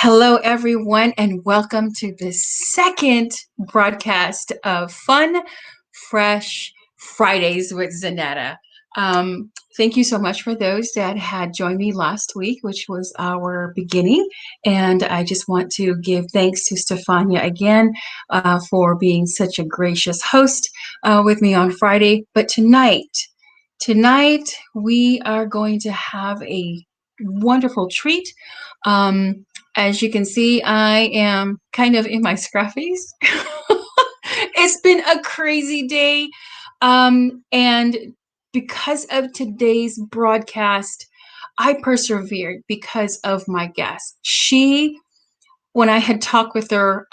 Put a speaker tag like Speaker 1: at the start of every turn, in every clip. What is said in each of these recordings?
Speaker 1: Hello, everyone, and welcome to the second broadcast of Fun, Fresh Fridays with Zaneta. Thank you so much for those that had joined me last week, which was our beginning. And I just want to give thanks to Stefania again for being such a gracious host with me on Friday. But tonight we are going to have a wonderful treat. Um, as you can see, I am kind of in my scruffies. It's been a crazy day. And because of today's broadcast, I persevered because of my guest. When I had talked with her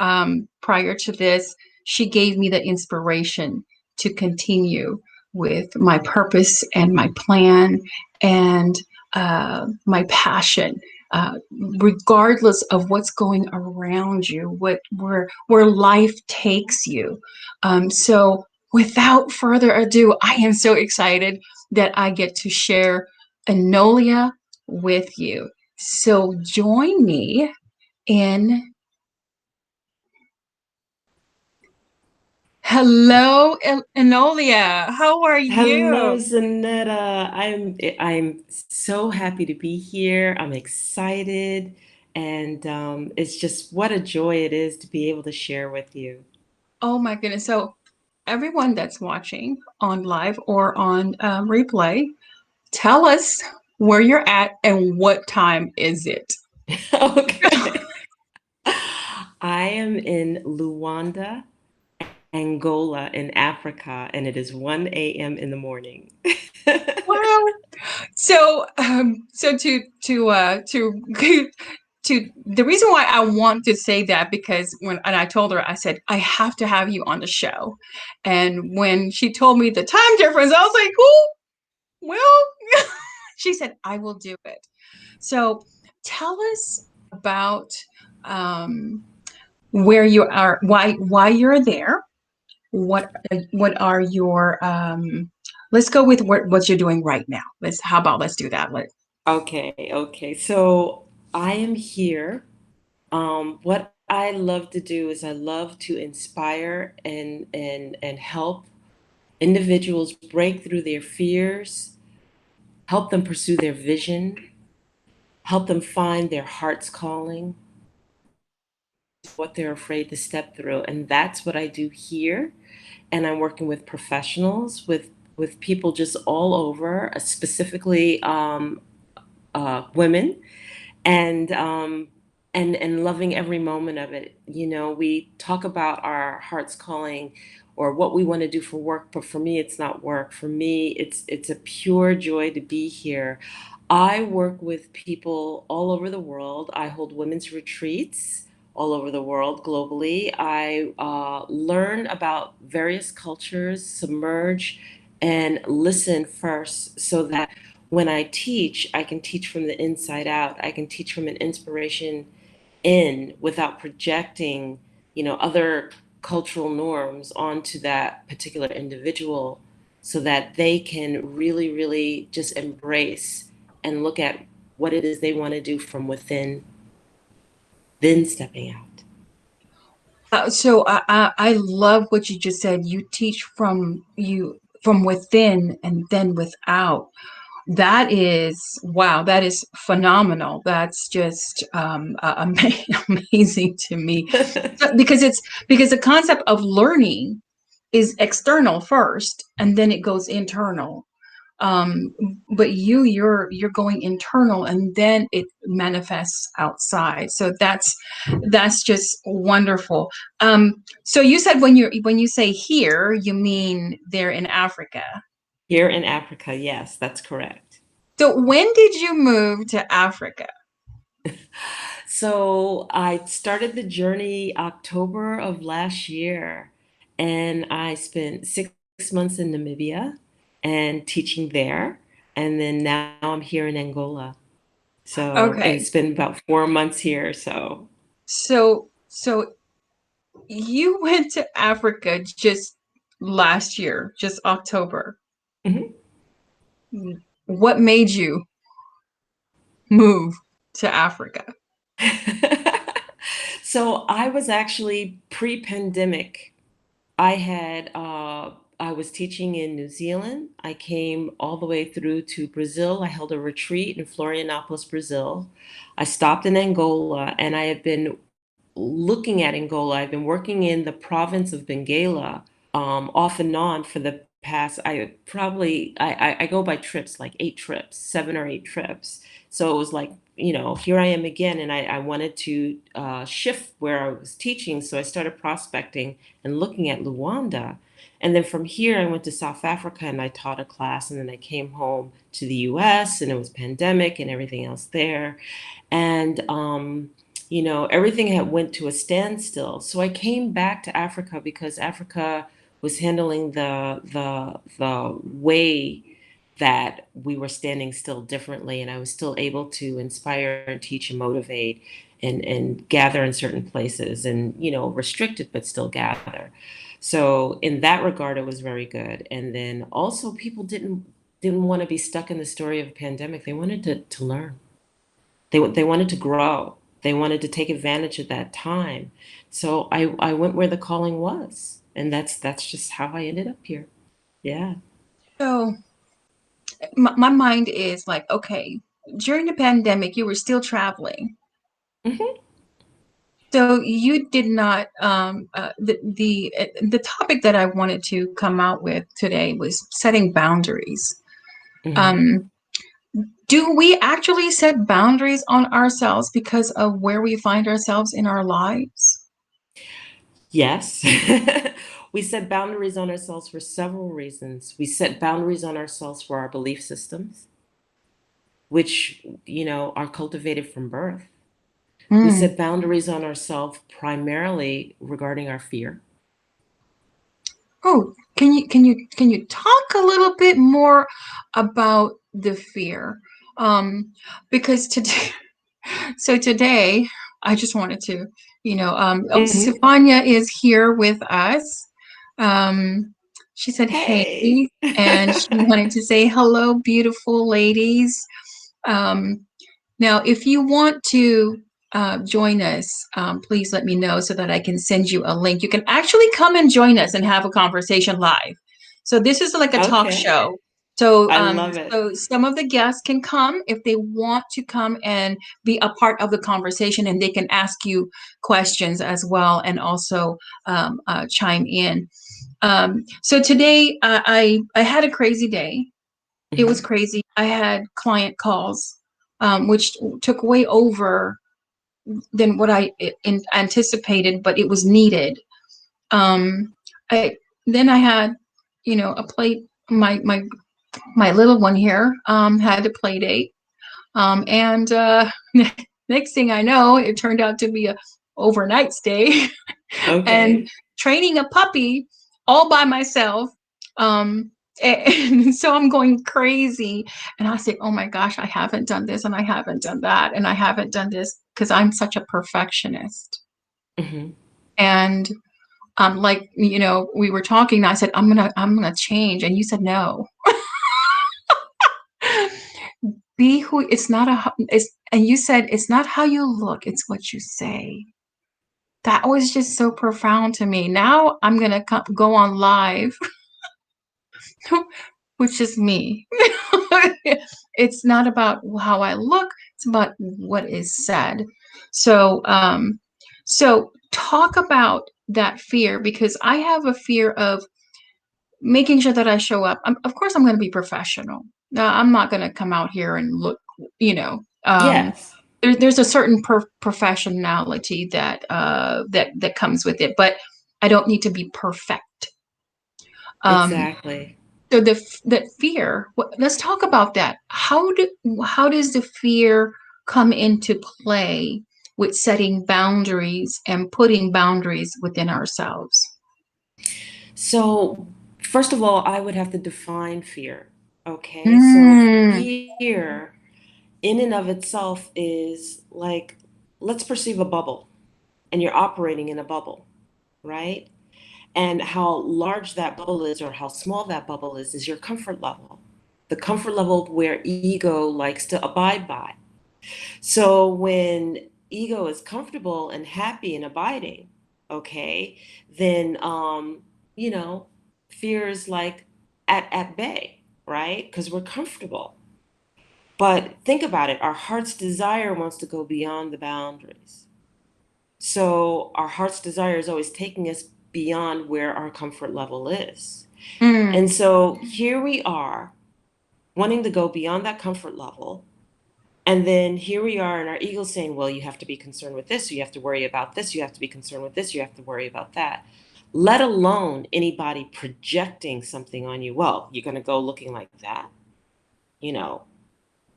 Speaker 1: prior to this, she gave me the inspiration to continue with my purpose and my plan and my passion. Regardless of what's going around you, where life takes you. So, without further ado, I am so excited that I get to share Enolia with you. So, join me in. Hello, Enolia. How are
Speaker 2: Hello,
Speaker 1: you?
Speaker 2: Zaneta. I'm so happy to be here. I'm excited, and it's just what a joy it is to be able to share with you.
Speaker 1: Oh my goodness. So, everyone that's watching on live or on replay, tell us where you're at and what time is it?
Speaker 2: Okay. I am in Luanda, Angola, in Africa, and it is 1 a.m. in the morning.
Speaker 1: Wow. So to the reason why I want to say that because when I told her I said I have to have you on the show, and when she told me the time difference, I was like, oh well, she said I will do it. So tell us about um, where you are, why you're there, what are your let's go with what you're doing right now. Let's do that.
Speaker 2: Okay. So I am here. What I love to do is I love to inspire and help individuals break through their fears, help them pursue their vision, help them find their heart's calling, what they're afraid to step through. And that's what I do here. And I'm working with professionals, with people just all over, specifically women, and and loving every moment of it. You know, we talk about our heart's calling or what we want to do for work, but for me it's not work. For me it's a pure joy to be here. I work with people all over the world. I hold women's retreats all over the world globally. I learn about various cultures, submerge and listen first so that when I teach, I can teach from the inside out. I can teach from an inspiration in without projecting, other cultural norms onto that particular individual so that they can really, really just embrace and look at what it is they want to do from within, then stepping out.
Speaker 1: So I love what you just said. You teach from within and then without. That is wow. That is phenomenal. That's just amazing to me. Because the concept of learning is external first, and then it goes internal. um but you're going internal and then it manifests outside, so that's just wonderful. So you said when you say here, you mean they're in Africa.
Speaker 2: Here in Africa, yes, that's correct.
Speaker 1: So when did you move to Africa?
Speaker 2: So I started the journey October of last year, and I spent 6 months in Namibia and teaching there. And then now I'm here in Angola. So
Speaker 1: Okay,
Speaker 2: it's been about 4 months here. So
Speaker 1: so you went to Africa just last year, just October.
Speaker 2: mhm.
Speaker 1: What made you move to Africa?
Speaker 2: So I was actually pre-pandemic. I was teaching in New Zealand. I came all the way through to Brazil. I held a retreat in Florianopolis, Brazil. I stopped in Angola, and I have been looking at Angola. I've been working in the province of Benguela, off and on for the past, I go by trips, like 8 trips, 7 or 8 trips. So it was like, here I am again, and I wanted to shift where I was teaching. So I started prospecting and looking at Luanda. And then from here, I went to South Africa and I taught a class. And then I came home to the US, and it was pandemic and everything else there. And everything had went to a standstill. So I came back to Africa because Africa was handling the way that we were standing still differently, and I was still able to inspire and teach and motivate and gather in certain places, and restricted but still gather. So in that regard, it was very good. And then also, people didn't want to be stuck in the story of a pandemic. They wanted to learn. They wanted to grow. They wanted to take advantage of that time. So I went where the calling was, and that's just how I ended up here. Yeah.
Speaker 1: So my mind is like, okay, during the pandemic, you were still traveling.
Speaker 2: Hmm.
Speaker 1: So you did not the topic that I wanted to come out with today was setting boundaries.
Speaker 2: Hmm.
Speaker 1: Um, do we actually set boundaries on ourselves because of where we find ourselves in our lives?
Speaker 2: Yes. We set boundaries on ourselves for several reasons. We set boundaries on ourselves for our belief systems, which, are cultivated from birth. We
Speaker 1: Mm.
Speaker 2: set boundaries on ourselves primarily regarding our fear.
Speaker 1: Oh, can you talk a little bit more about the fear? Um, because today, so today, I just wanted to,
Speaker 2: Hmm.
Speaker 1: Stefania is here with us. Um, she said, hey,
Speaker 2: Hey.
Speaker 1: and she wanted to say hello, beautiful ladies. Um, Now, if you want to join us, please let me know so that I can send you a link. You can actually come and join us and have a conversation live. So this is like a talk
Speaker 2: Okay.
Speaker 1: show. So,
Speaker 2: I love it.
Speaker 1: so some of the guests can come if they want to come and be a part of the conversation, and they can ask you questions as well, and also chime in. So today, I had a crazy day. It was
Speaker 2: Hmm.
Speaker 1: crazy. I had client calls, which took way over than what anticipated, but it was needed. Um, I then I had, a play. My little one here had a play date, and next thing I know, it turned out to be a overnight stay. And
Speaker 2: Okay.
Speaker 1: training a puppy all by myself. And so I'm going crazy. And I say, oh my gosh, I haven't done this and I haven't done that. And I haven't done this because I'm such a perfectionist.
Speaker 2: Hmm.
Speaker 1: And like, we were talking, and I said, I'm gonna change. And you said no. Be who it's not a it's and you said it's not how you look, it's what you say. That was just so profound to me. Now I'm gonna go on live, which is me. It's not about how I look, it's about what is said. So, so talk about that fear, because I have a fear of making sure that I show up. Of course, I'm going to be professional. Now, I'm not going to come out here and look, you know, um,
Speaker 2: Yes,
Speaker 1: there's a certain professionality that comes with it, but I don't need to be perfect. Um,
Speaker 2: exactly.
Speaker 1: so that fear, let's talk about that. How does the fear come into play with setting boundaries and putting boundaries within ourselves?
Speaker 2: So, first of all, I would have to define fear. Okay, so
Speaker 1: Mm.
Speaker 2: fear in and of itself is like, let's perceive a bubble, and you're operating in a bubble, right? And how large that bubble is or how small that bubble is your comfort level. The comfort level where ego likes to abide by. So when ego is comfortable and happy and abiding, okay, then you know, fear is like at bay, right? Because we're comfortable. But think about it, our heart's desire wants to go beyond the boundaries. So our heart's desire is always taking us beyond where our comfort level is. And
Speaker 1: Mm,
Speaker 2: so here we are wanting to go beyond that comfort level. And then here we are, and our ego saying, well, you have to be concerned with this, you have to worry about this, you have to be concerned with this, you have to worry about that. Let alone anybody projecting something on you. Well, you're going to go looking like that. You know,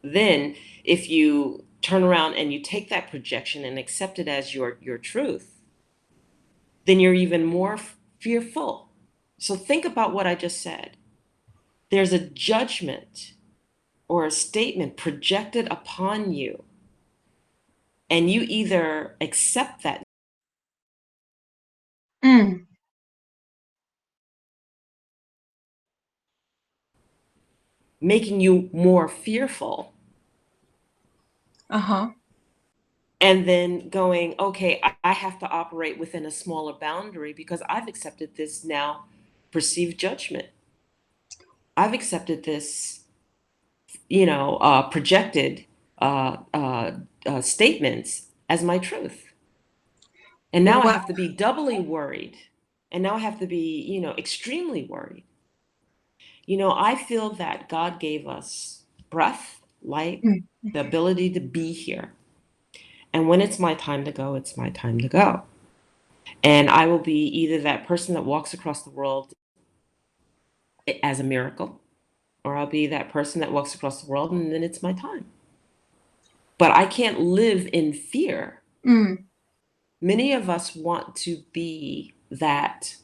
Speaker 2: then if you turn around and you take that projection and accept it as your truth, then you're even more fearful. So think about what I just said. There's a judgment or a statement projected upon you, and you either accept that,
Speaker 1: mm,
Speaker 2: making you more fearful,
Speaker 1: uh-huh.
Speaker 2: and then going, okay, I have to operate within a smaller boundary because I've accepted this now perceived judgment. I've accepted this, projected uh, uh, statements as my truth. And now I
Speaker 1: Wow.
Speaker 2: have to be doubly worried. And now I have to be, extremely worried. I feel that God gave us breath, light,
Speaker 1: Mm,
Speaker 2: the ability to be here. And when it's my time to go, it's my time to go. And I will be either that person that walks across the world as a miracle, or I'll be that person that walks across the world and then it's my time. But I can't live in fear.
Speaker 1: mm,
Speaker 2: Many of us want to be that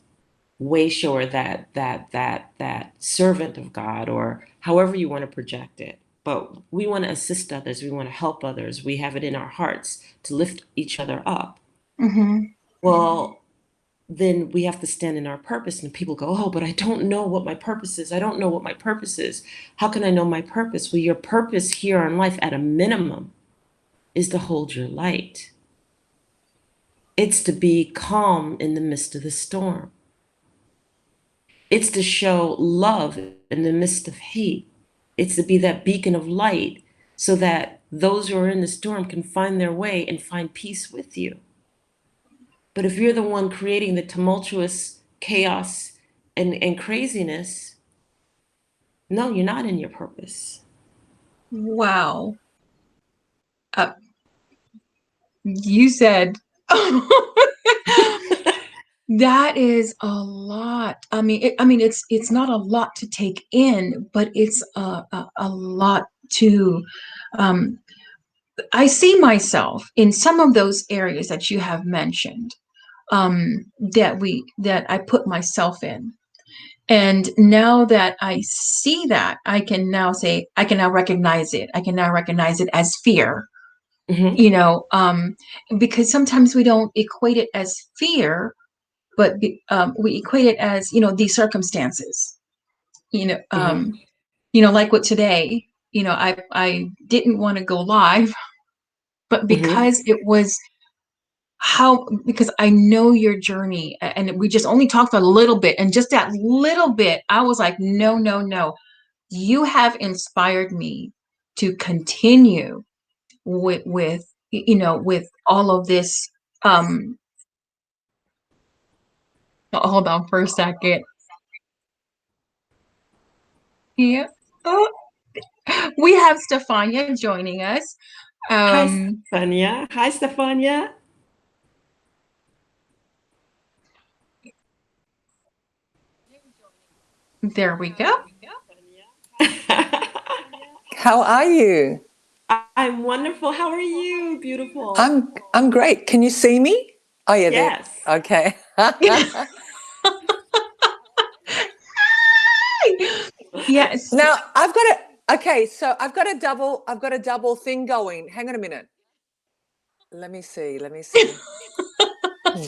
Speaker 2: way shower, that servant of God, or however you want to project it. But we want to assist others, we want to help others, we have it in our hearts to lift each other up.
Speaker 1: mm-hmm.
Speaker 2: Well, then we have to stand in our purpose, and people go, oh, but I don't know what my purpose is. I don't know what my purpose is. How can I know my purpose? Well, your purpose here on life at a minimum is to hold your light. It's to be calm in the midst of the storm. It's to show love in the midst of hate. It's to be that beacon of light so that those who are in the storm can find their way and find peace with you. But if you're the one creating the tumultuous chaos and craziness, no, you're not in your purpose.
Speaker 1: Wow. Uh, you said that is a lot. It's not a lot to take in, but it's a lot to. Um, I see myself in some of those areas that you have mentioned, that I put myself in. And now that I see that, I can now recognize it. I can now recognize it as fear,
Speaker 2: Mm-hmm.
Speaker 1: you know, because sometimes we don't equate it as fear, but we equate it as, these circumstances, you know,
Speaker 2: Mm-hmm.
Speaker 1: um, like with today, I didn't want to go live, but
Speaker 2: Mm-hmm.
Speaker 1: because I know your journey, and we just only talked a little bit, and just that little bit, I was like, no, no, no, you have inspired me to continue with all of this. um Hold on for a second. Yeah. Oh, we have Stefania joining us.
Speaker 2: Hi,
Speaker 1: um
Speaker 2: Stefania. Hi, Stefania.
Speaker 1: there we go.
Speaker 3: How are you?
Speaker 2: I'm wonderful. How are you? Beautiful.
Speaker 3: I'm great. Can you see me? Oh yeah, there.
Speaker 2: Yes.
Speaker 3: Okay.
Speaker 1: Yes.
Speaker 3: Now I've got a okay, so I've got a double thing going. Hang on a minute. Let me see. Let me see. Hmm.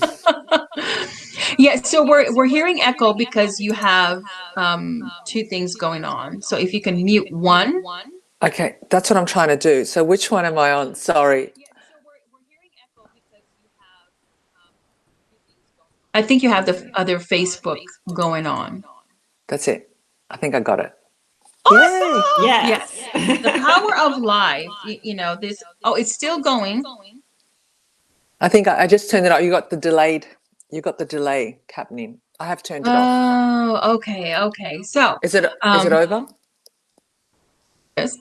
Speaker 1: Yeah, so we're hearing echo because you have two things going on. So if you can mute one.
Speaker 3: Okay, that's what I'm trying to do. So which one am I on? Sorry.
Speaker 1: I think you have the other Facebook going on.
Speaker 3: That's it. I think I got it. Yay!
Speaker 1: Awesome! Yes.
Speaker 2: Yes.
Speaker 1: The power of life. This. Oh, it's still going.
Speaker 3: I think I just turned it off. You got the delayed. You got the delay happening. I have turned it off.
Speaker 1: Oh, okay, okay. So,
Speaker 3: Is it over?
Speaker 1: yes,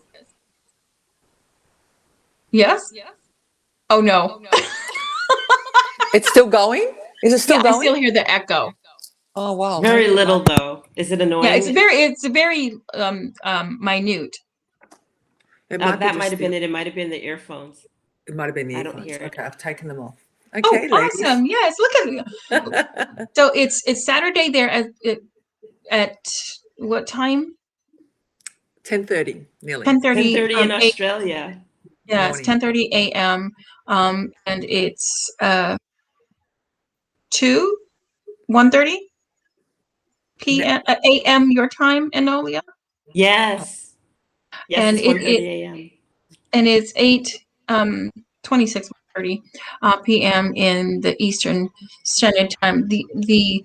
Speaker 1: yes. Oh no.
Speaker 3: It's still going? Is it still
Speaker 1: Yeah, I
Speaker 3: going?
Speaker 1: still hear the echo.
Speaker 3: Oh wow.
Speaker 2: Very
Speaker 3: Maybe
Speaker 2: little though. Is it
Speaker 1: Yeah,
Speaker 2: annoying?
Speaker 1: it's very minute.
Speaker 3: it might be
Speaker 2: That might
Speaker 3: just
Speaker 2: have been it. It might have been the earphones.
Speaker 3: it might have been the
Speaker 2: I don't
Speaker 3: earphones.
Speaker 2: hear it.
Speaker 3: Okay, I've taken them off.
Speaker 1: Oh,
Speaker 3: Okay, ladies.
Speaker 1: awesome. Yes, look at me. So it's Saturday there at what time?
Speaker 3: 10:30 nearly
Speaker 1: 10:30
Speaker 2: 10:30 in Australia.
Speaker 1: yes,
Speaker 3: morning.
Speaker 1: 10:30 a.m. And it's 2 1:30
Speaker 3: Ne-
Speaker 1: p.m. a.m. your time, Enolia.
Speaker 2: Yes. Yes,
Speaker 1: And
Speaker 2: it's 1:30 a.m.
Speaker 1: it's 8 26 30 p.m. in the Eastern Standard Time. The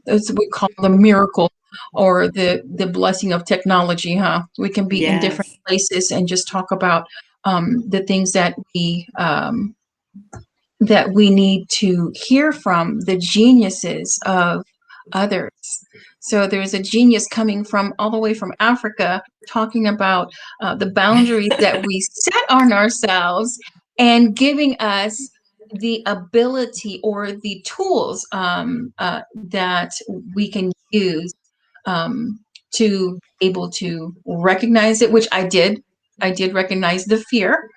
Speaker 1: as we call the miracle or the blessing of technology, huh? We can be in different
Speaker 2: Yes.
Speaker 1: places and just talk about the things that we need to hear from the geniuses of others. So there's a genius coming from all the way from Africa talking about the boundaries that we set on ourselves and giving us the ability or the tools that we can use um, to be able to recognize it, which I did. I did recognize the fear.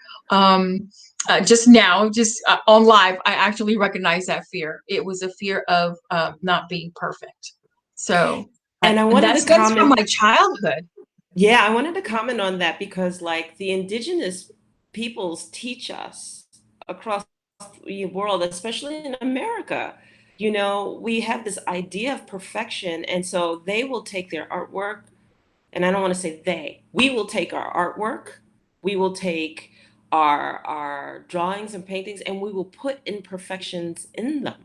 Speaker 1: Just now, just on live, I actually recognized that fear. It was a fear of not being perfect. So
Speaker 2: And I
Speaker 1: and
Speaker 2: wanted to
Speaker 1: that's from
Speaker 2: comment.
Speaker 1: my childhood.
Speaker 2: Yeah, I wanted to comment on that because, like, the indigenous peoples teach us across the world, especially in America. We have this idea of perfection, and so they will take their artwork, and I don't want to say they, we will take our artwork, we will take our drawings and paintings, and we will put imperfections in them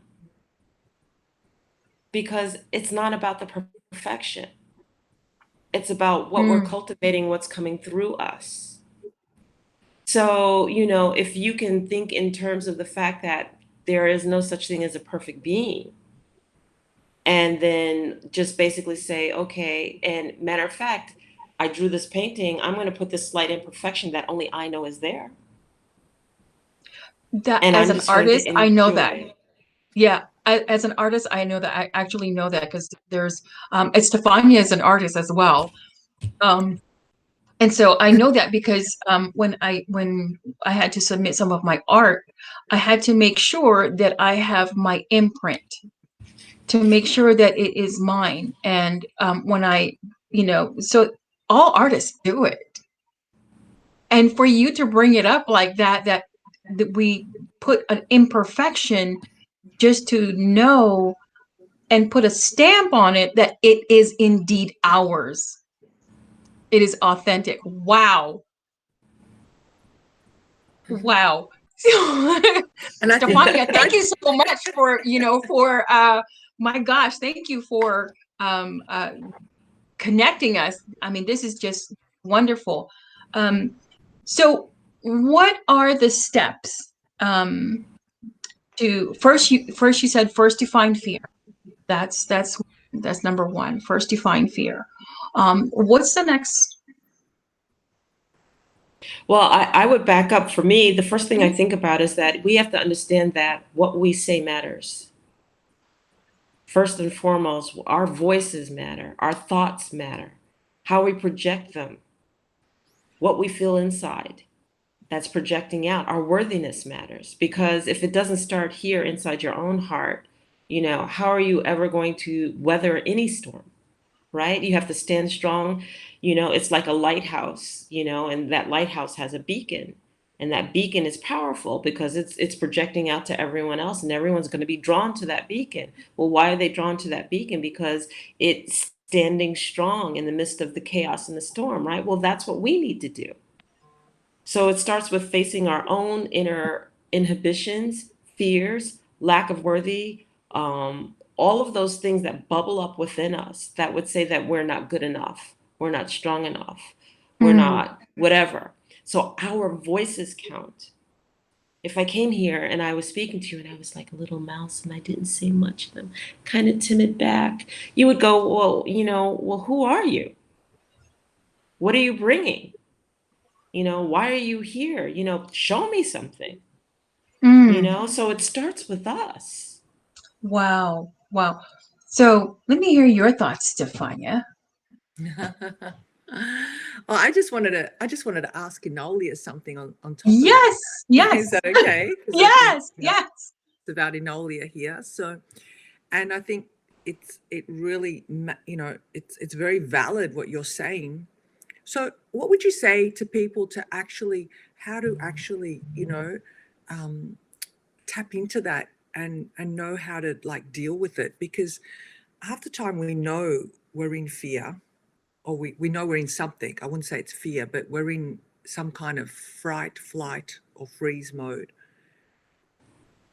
Speaker 2: because it's not about the perfection. It's about what we're
Speaker 1: Mm.
Speaker 2: cultivating, what's coming through us. So, if you can think in terms of the fact that there is no such thing as a perfect being, and then just basically say, okay, and matter of fact, I drew this painting, I'm going to put this slight imperfection that only I know is there.
Speaker 1: That
Speaker 2: And
Speaker 1: as
Speaker 2: I'm
Speaker 1: an
Speaker 2: just going to
Speaker 1: artist, I know
Speaker 2: enjoy
Speaker 1: that.
Speaker 2: it.
Speaker 1: Yeah, as an artist, I know that. I actually know that because there's it's Stefania as an artist as well. Um, and so I know that because when I had to submit some of my art, I had to make sure that I have my imprint to make sure that it is mine. And when so all artists do it. And for you to bring it up like that we put an imperfection just to know and put a stamp on it that it is indeed ours. It is authentic. Wow. Wow.
Speaker 3: And I think
Speaker 1: Stefania, thank you so much for my gosh, thank you for connecting us. I mean, this is just wonderful. So what are the steps to first you said first define fear. That's number one. First define fear. What's the next?
Speaker 2: Well, I would back up. For me, the first thing I think about is that we have to understand that what we say matters. First and foremost, our voices matter, our thoughts matter, how we project them, what we feel inside. That's projecting out. Our worthiness matters because if it doesn't start here inside your own heart, how are you ever going to weather any storm, right? You have to stand strong. It's like a lighthouse, and that lighthouse has a beacon. And that beacon is powerful because it's projecting out to everyone else, and everyone's going to be drawn to that beacon. Well, why are they drawn to that beacon? Because it's standing strong in the midst of the chaos and the storm, right? Well, that's what we need to do. So it starts with facing our own inner inhibitions, fears, lack of worthy, all of those things that bubble up within us that would say that we're not good enough, we're not strong enough, we're
Speaker 1: Mm.
Speaker 2: not whatever. So our voices count. If I came here and I was speaking to you and I was like a little mouse and I didn't say much and I'm kind of timid back, you would go, well, well, who are you? What are you bringing? Why are you here? Show me something,
Speaker 1: Mm.
Speaker 2: so it starts with us.
Speaker 1: Wow. Wow. So let me hear your thoughts, Stefania.
Speaker 3: Well, I just wanted to ask Enolia something on top of that.
Speaker 1: Yes. Yes.
Speaker 3: Is that okay? Because I think
Speaker 1: Yes. Yes.
Speaker 3: it's about Enolia here. So, and I think it really it's very valid what you're saying. So, what would you say to people to actually how to actually um, tap into that and know how to like deal with it? Because half the time we know we're in fear, or we know we're in something. I wouldn't say it's fear, but we're in some kind of fright, flight, or freeze mode.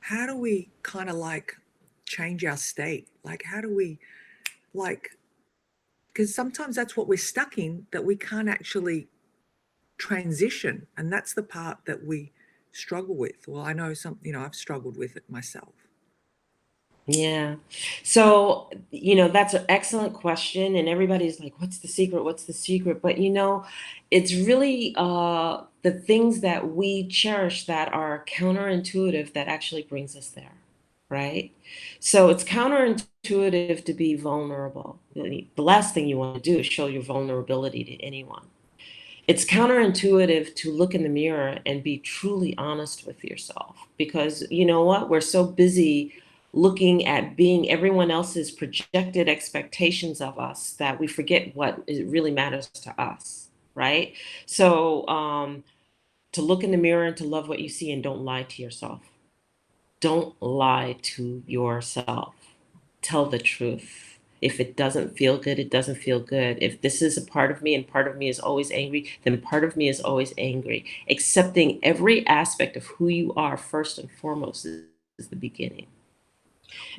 Speaker 3: How do we kind of like change our state? Like, how do we like, because sometimes that's what we're stuck in, that we can't actually transition. And that's the part that we struggle with. Well, I know I've struggled with it myself.
Speaker 2: Yeah. So, that's an excellent question. And everybody's like, what's the secret? What's the secret? But, it's really the things that we cherish that are counterintuitive that actually brings us there. Right. So it's counterintuitive to be vulnerable. The last thing you want to do is show your vulnerability to anyone. It's counterintuitive to look in the mirror and be truly honest with yourself, because you know what? We're so busy looking at being everyone else's projected expectations of us that we forget what it really matters to us, right? So, to look in the mirror and to love what you see, and don't lie to yourself. Don't lie to yourself. Tell the truth. If it doesn't feel good, it doesn't feel good. If this is a part of me and part of me is always angry, then part of me is always angry. Accepting every aspect of who you are first and foremost is the beginning.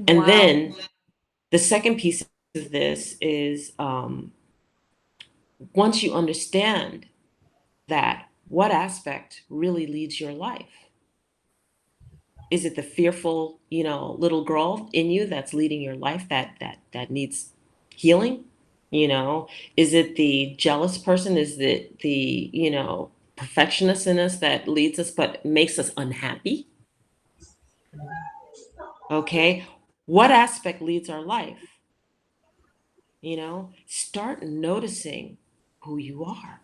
Speaker 2: And
Speaker 1: Wow.
Speaker 2: then the second piece of this is, once you understand that, what aspect really leads your life? Is it the fearful, little girl in you that's leading your life that needs healing? Is it the jealous person? Is it the, perfectionist in us that leads us but makes us unhappy? Okay. What aspect leads our life? Start noticing who you are,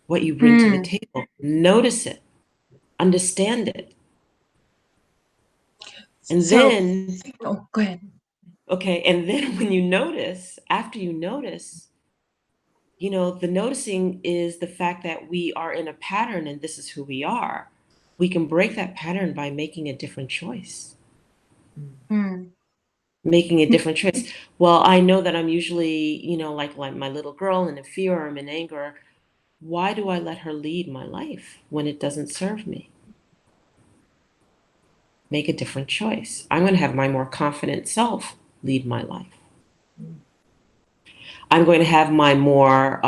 Speaker 2: what you bring to the
Speaker 1: Mm.
Speaker 2: table. Notice it, understand it. And
Speaker 1: So,
Speaker 2: then,
Speaker 1: oh, go ahead.
Speaker 2: okay, and then when you notice, after you notice, the noticing is the fact that we are in a pattern and this is who we are. We can break that pattern by making a different choice.
Speaker 1: Mm.
Speaker 2: Making a different choice. Well, I know that I'm usually, like my little girl in a fear or I'm in anger. Why do I let her lead my life when it doesn't serve me? Make a different choice. I'm going to have my more confident self lead my life. I'm going to have my more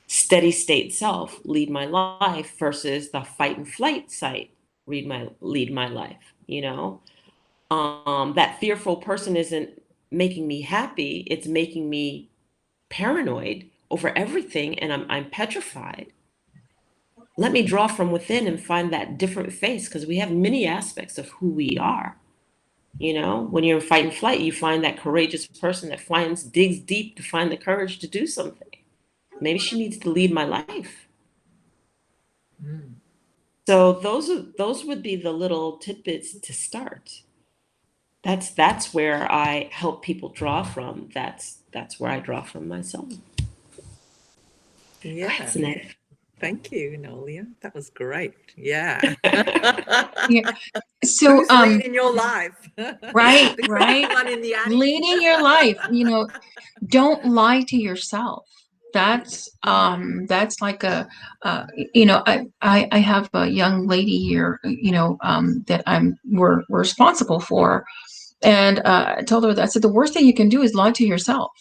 Speaker 2: steady state self lead my life versus the fight and flight site lead my life. That fearful person isn't making me happy. It's making me paranoid over everything, and I'm petrified. Let me draw from within and find that different face, because we have many aspects of who we are. When you're in fight and flight, you find that courageous person that digs deep to find the courage to do something. Maybe she needs to lead my life.
Speaker 3: Mm.
Speaker 2: So those would be the little tidbits to start. That's where I help people draw from. That's where I draw from myself. Go ahead,
Speaker 3: Yeah.
Speaker 2: Zaneta.
Speaker 3: Thank you, Enolia. That was great. Yeah.
Speaker 1: Yeah. So,
Speaker 3: Who's leading your life?
Speaker 1: right,
Speaker 3: The crazy
Speaker 1: right.
Speaker 3: one in the attic.
Speaker 1: Leading your life, don't lie to yourself. that's like a you know, I have a young lady here, you know, that we're responsible for, and I told her that, I said the worst thing you can do is lie to yourself.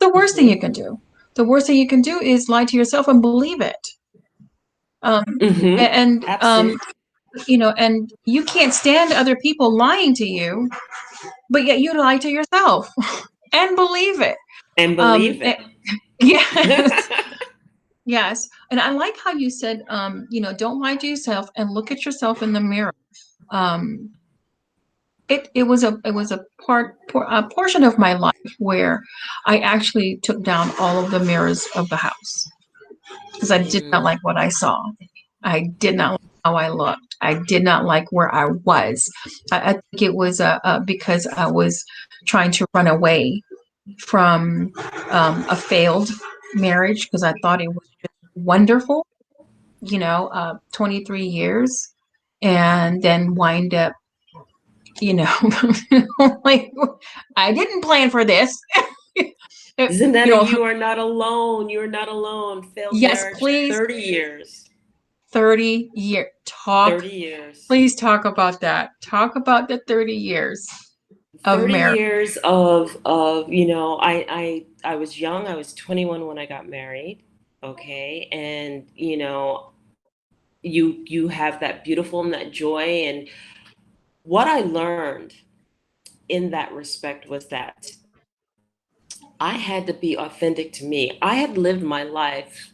Speaker 1: The worst thing you
Speaker 2: Mm-hmm.
Speaker 1: can do. The worst thing you can do is lie to yourself and believe it. Um,
Speaker 2: Mm-hmm.
Speaker 1: and
Speaker 2: Absolutely.
Speaker 1: you know, and you can't stand other people lying to you, but yet you lie to yourself and believe it.
Speaker 2: And
Speaker 1: Um,
Speaker 2: believe
Speaker 1: eh,
Speaker 2: it.
Speaker 1: yes, yes. And I like how you said, you know, don't lie to yourself and look at yourself in the mirror. Um, it was a portion of my life where I actually took down all of the mirrors of the house because I did not
Speaker 2: Mm.
Speaker 1: like what I saw. I did not like how I looked. I did not like where I was. I think it was because I was trying to run away from a failed marriage because I thought it was just wonderful, you know, 23 years, and then wind up, you know, like I didn't plan for this. You
Speaker 2: Zanetta,
Speaker 1: know,
Speaker 2: you are not alone. You are not alone. Failed
Speaker 1: yes,
Speaker 2: marriage,
Speaker 1: please,
Speaker 2: 30 years.
Speaker 1: 30 year talk.
Speaker 2: 30 years.
Speaker 1: Please talk about that. Talk about the 30 years of
Speaker 2: 30
Speaker 1: marriage.
Speaker 2: years of, you know, I was young. I was 21 when I got married. Okay. And, you know, you have that beautiful and that joy. And what I learned in that respect was that I had to be authentic to me. I had lived my life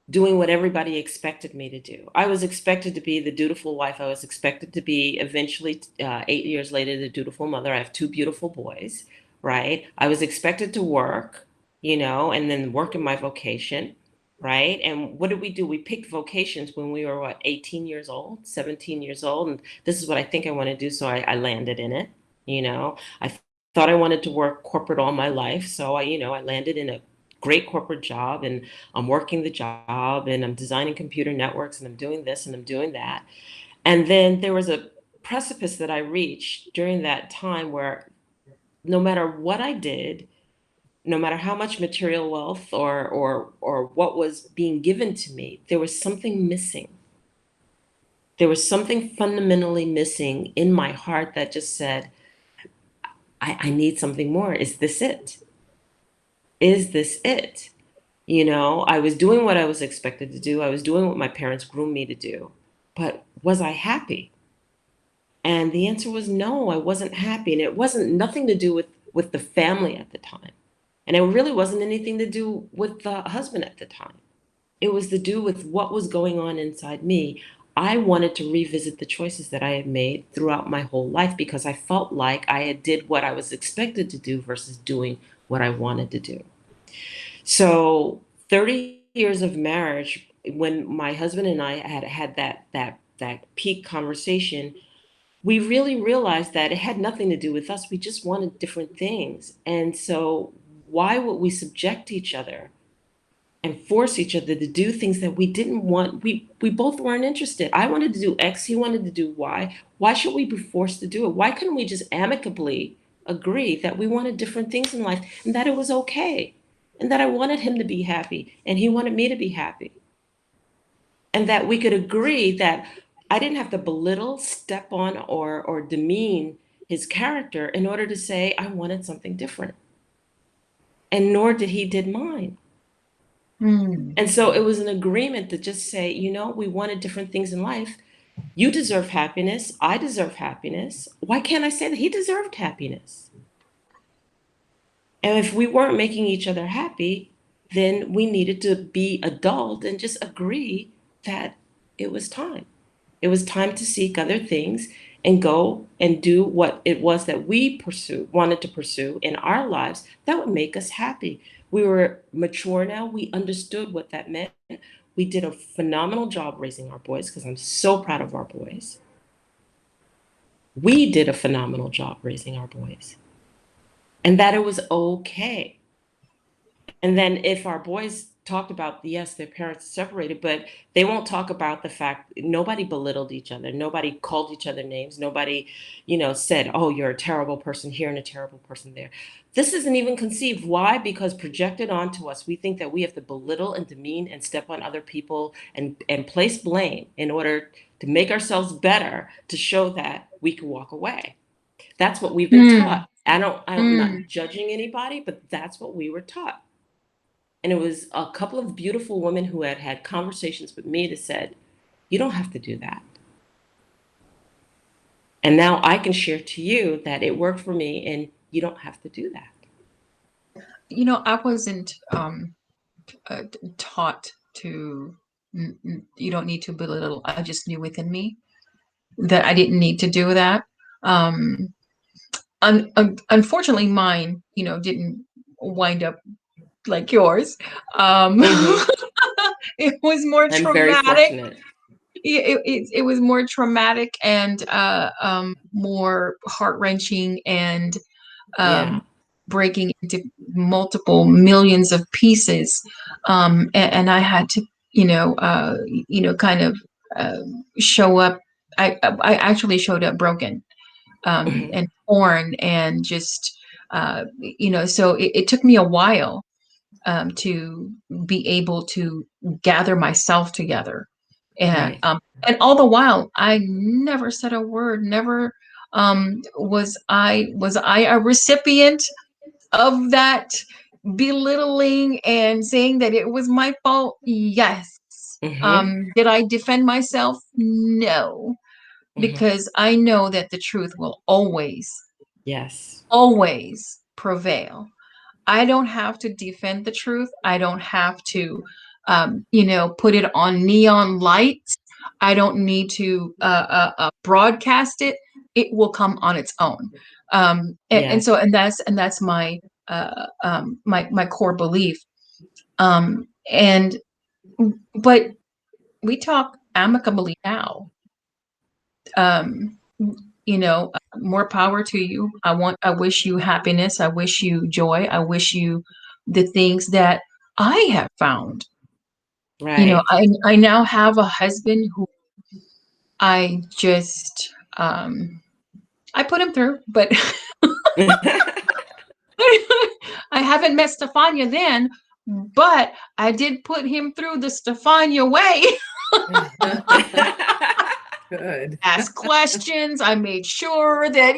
Speaker 2: doing what everybody expected me to do. I was expected to be the dutiful wife. I was expected to be eventually, 8 years later, the dutiful mother. I have two beautiful boys, right? I was expected to work, you know, and then work in my vocation, right? And what did we do? We picked vocations when we were, what, 18 years old, 17 years old. And this is what I think I want to do. So I landed in it, you know. I thought I wanted to work corporate all my life. So I landed in a great corporate job, and I'm working the job, and I'm designing computer networks, and I'm doing this and I'm doing that. And then there was a precipice that I reached during that time where no matter what I did, no matter how much material wealth or what was being given to me, there was something missing. There was something fundamentally missing in my heart that just said, I need something more. Is this it? Is this it? I was doing what I was expected to do. I was doing what my parents groomed me to do. But was I happy? And the answer was no, I wasn't happy. And it wasn't nothing to do with the family at the time. And it really wasn't anything to do with the husband at the time. It was to do with what was going on inside me. I wanted to revisit the choices that I had made throughout my whole life because I felt like I had did what I was expected to do versus doing what I wanted to do. So 30 years of marriage, when my husband and I had that peak conversation, we really realized that it had nothing to do with us. We just wanted different things. And so why would we subject each other and force each other to do things that we didn't want? We both weren't interested. I wanted to do X, he wanted to do Y. Why should we be forced to do it? Why couldn't we just amicably agree that we wanted different things in life and that it was okay? And that I wanted him to be happy and he wanted me to be happy. And that we could agree that I didn't have to belittle, step on, or demean his character in order to say I wanted something different. And nor did he did mine.
Speaker 1: Hmm.
Speaker 2: And so it was an agreement to just say, we wanted different things in life. You deserve happiness. I deserve happiness. Why can't I say that he deserved happiness? And if we weren't making each other happy, then we needed to be adult and just agree that it was time. It was time to seek other things and go and do what it was that we wanted to pursue in our lives that would make us happy. We were mature now. We understood what that meant. We did a phenomenal job raising our boys because I'm so proud of our boys. We did a phenomenal job raising our boys, and that it was okay. And then if our boys talked about, yes, their parents separated, but they won't talk about the fact nobody belittled each other. Nobody called each other names. Nobody, said, oh, you're a terrible person here and a terrible person there. This isn't even conceived. Why? Because projected onto us, we think that we have to belittle and demean and step on other people and place blame in order to make ourselves better to show that we can walk away. That's what we've been
Speaker 1: Mm,
Speaker 2: taught. I'm
Speaker 1: mm.
Speaker 2: not judging anybody, but that's what we were taught. And it was a couple of beautiful women who had had conversations with me that said, you don't have to do that. And now I can share to you that it worked for me and you don't have to do that.
Speaker 1: I wasn't taught to. You don't need to belittle. I just knew within me that I didn't need to do that. Um, unfortunately, mine, didn't wind up like yours. Um,
Speaker 2: Mm-hmm.
Speaker 1: it was more
Speaker 2: I'm very
Speaker 1: traumatic.
Speaker 2: fortunate.
Speaker 1: It was more traumatic and more heart wrenching and
Speaker 2: Yeah.
Speaker 1: um, breaking into multiple millions of pieces, and I had to, kind of uh, show up. I actually showed up broken
Speaker 2: Mm-hmm.
Speaker 1: and torn and just so it took me a while to be able to gather myself together. And
Speaker 2: Right.
Speaker 1: all the while, I never said a word. Never was I a recipient of that belittling and saying that it was my fault? Yes.
Speaker 2: Mm-hmm.
Speaker 1: Did I defend myself? No,
Speaker 2: Mm-hmm.
Speaker 1: because I know that the truth will
Speaker 2: Yes.
Speaker 1: always prevail. I don't have to defend the truth. I don't have to, put it on neon lights. I don't need to broadcast it. It will come on its own.
Speaker 2: Yes.
Speaker 1: And that's my core belief. And but we talk amicably now. Um, more power to you. I wish you happiness. I wish you joy. I wish you the things that I have found.
Speaker 2: Right.
Speaker 1: I now have a husband who I just, I put him through, but I haven't met Stefania then, but I did put him through the Stefania way.
Speaker 3: Good.
Speaker 1: Ask questions. I made sure that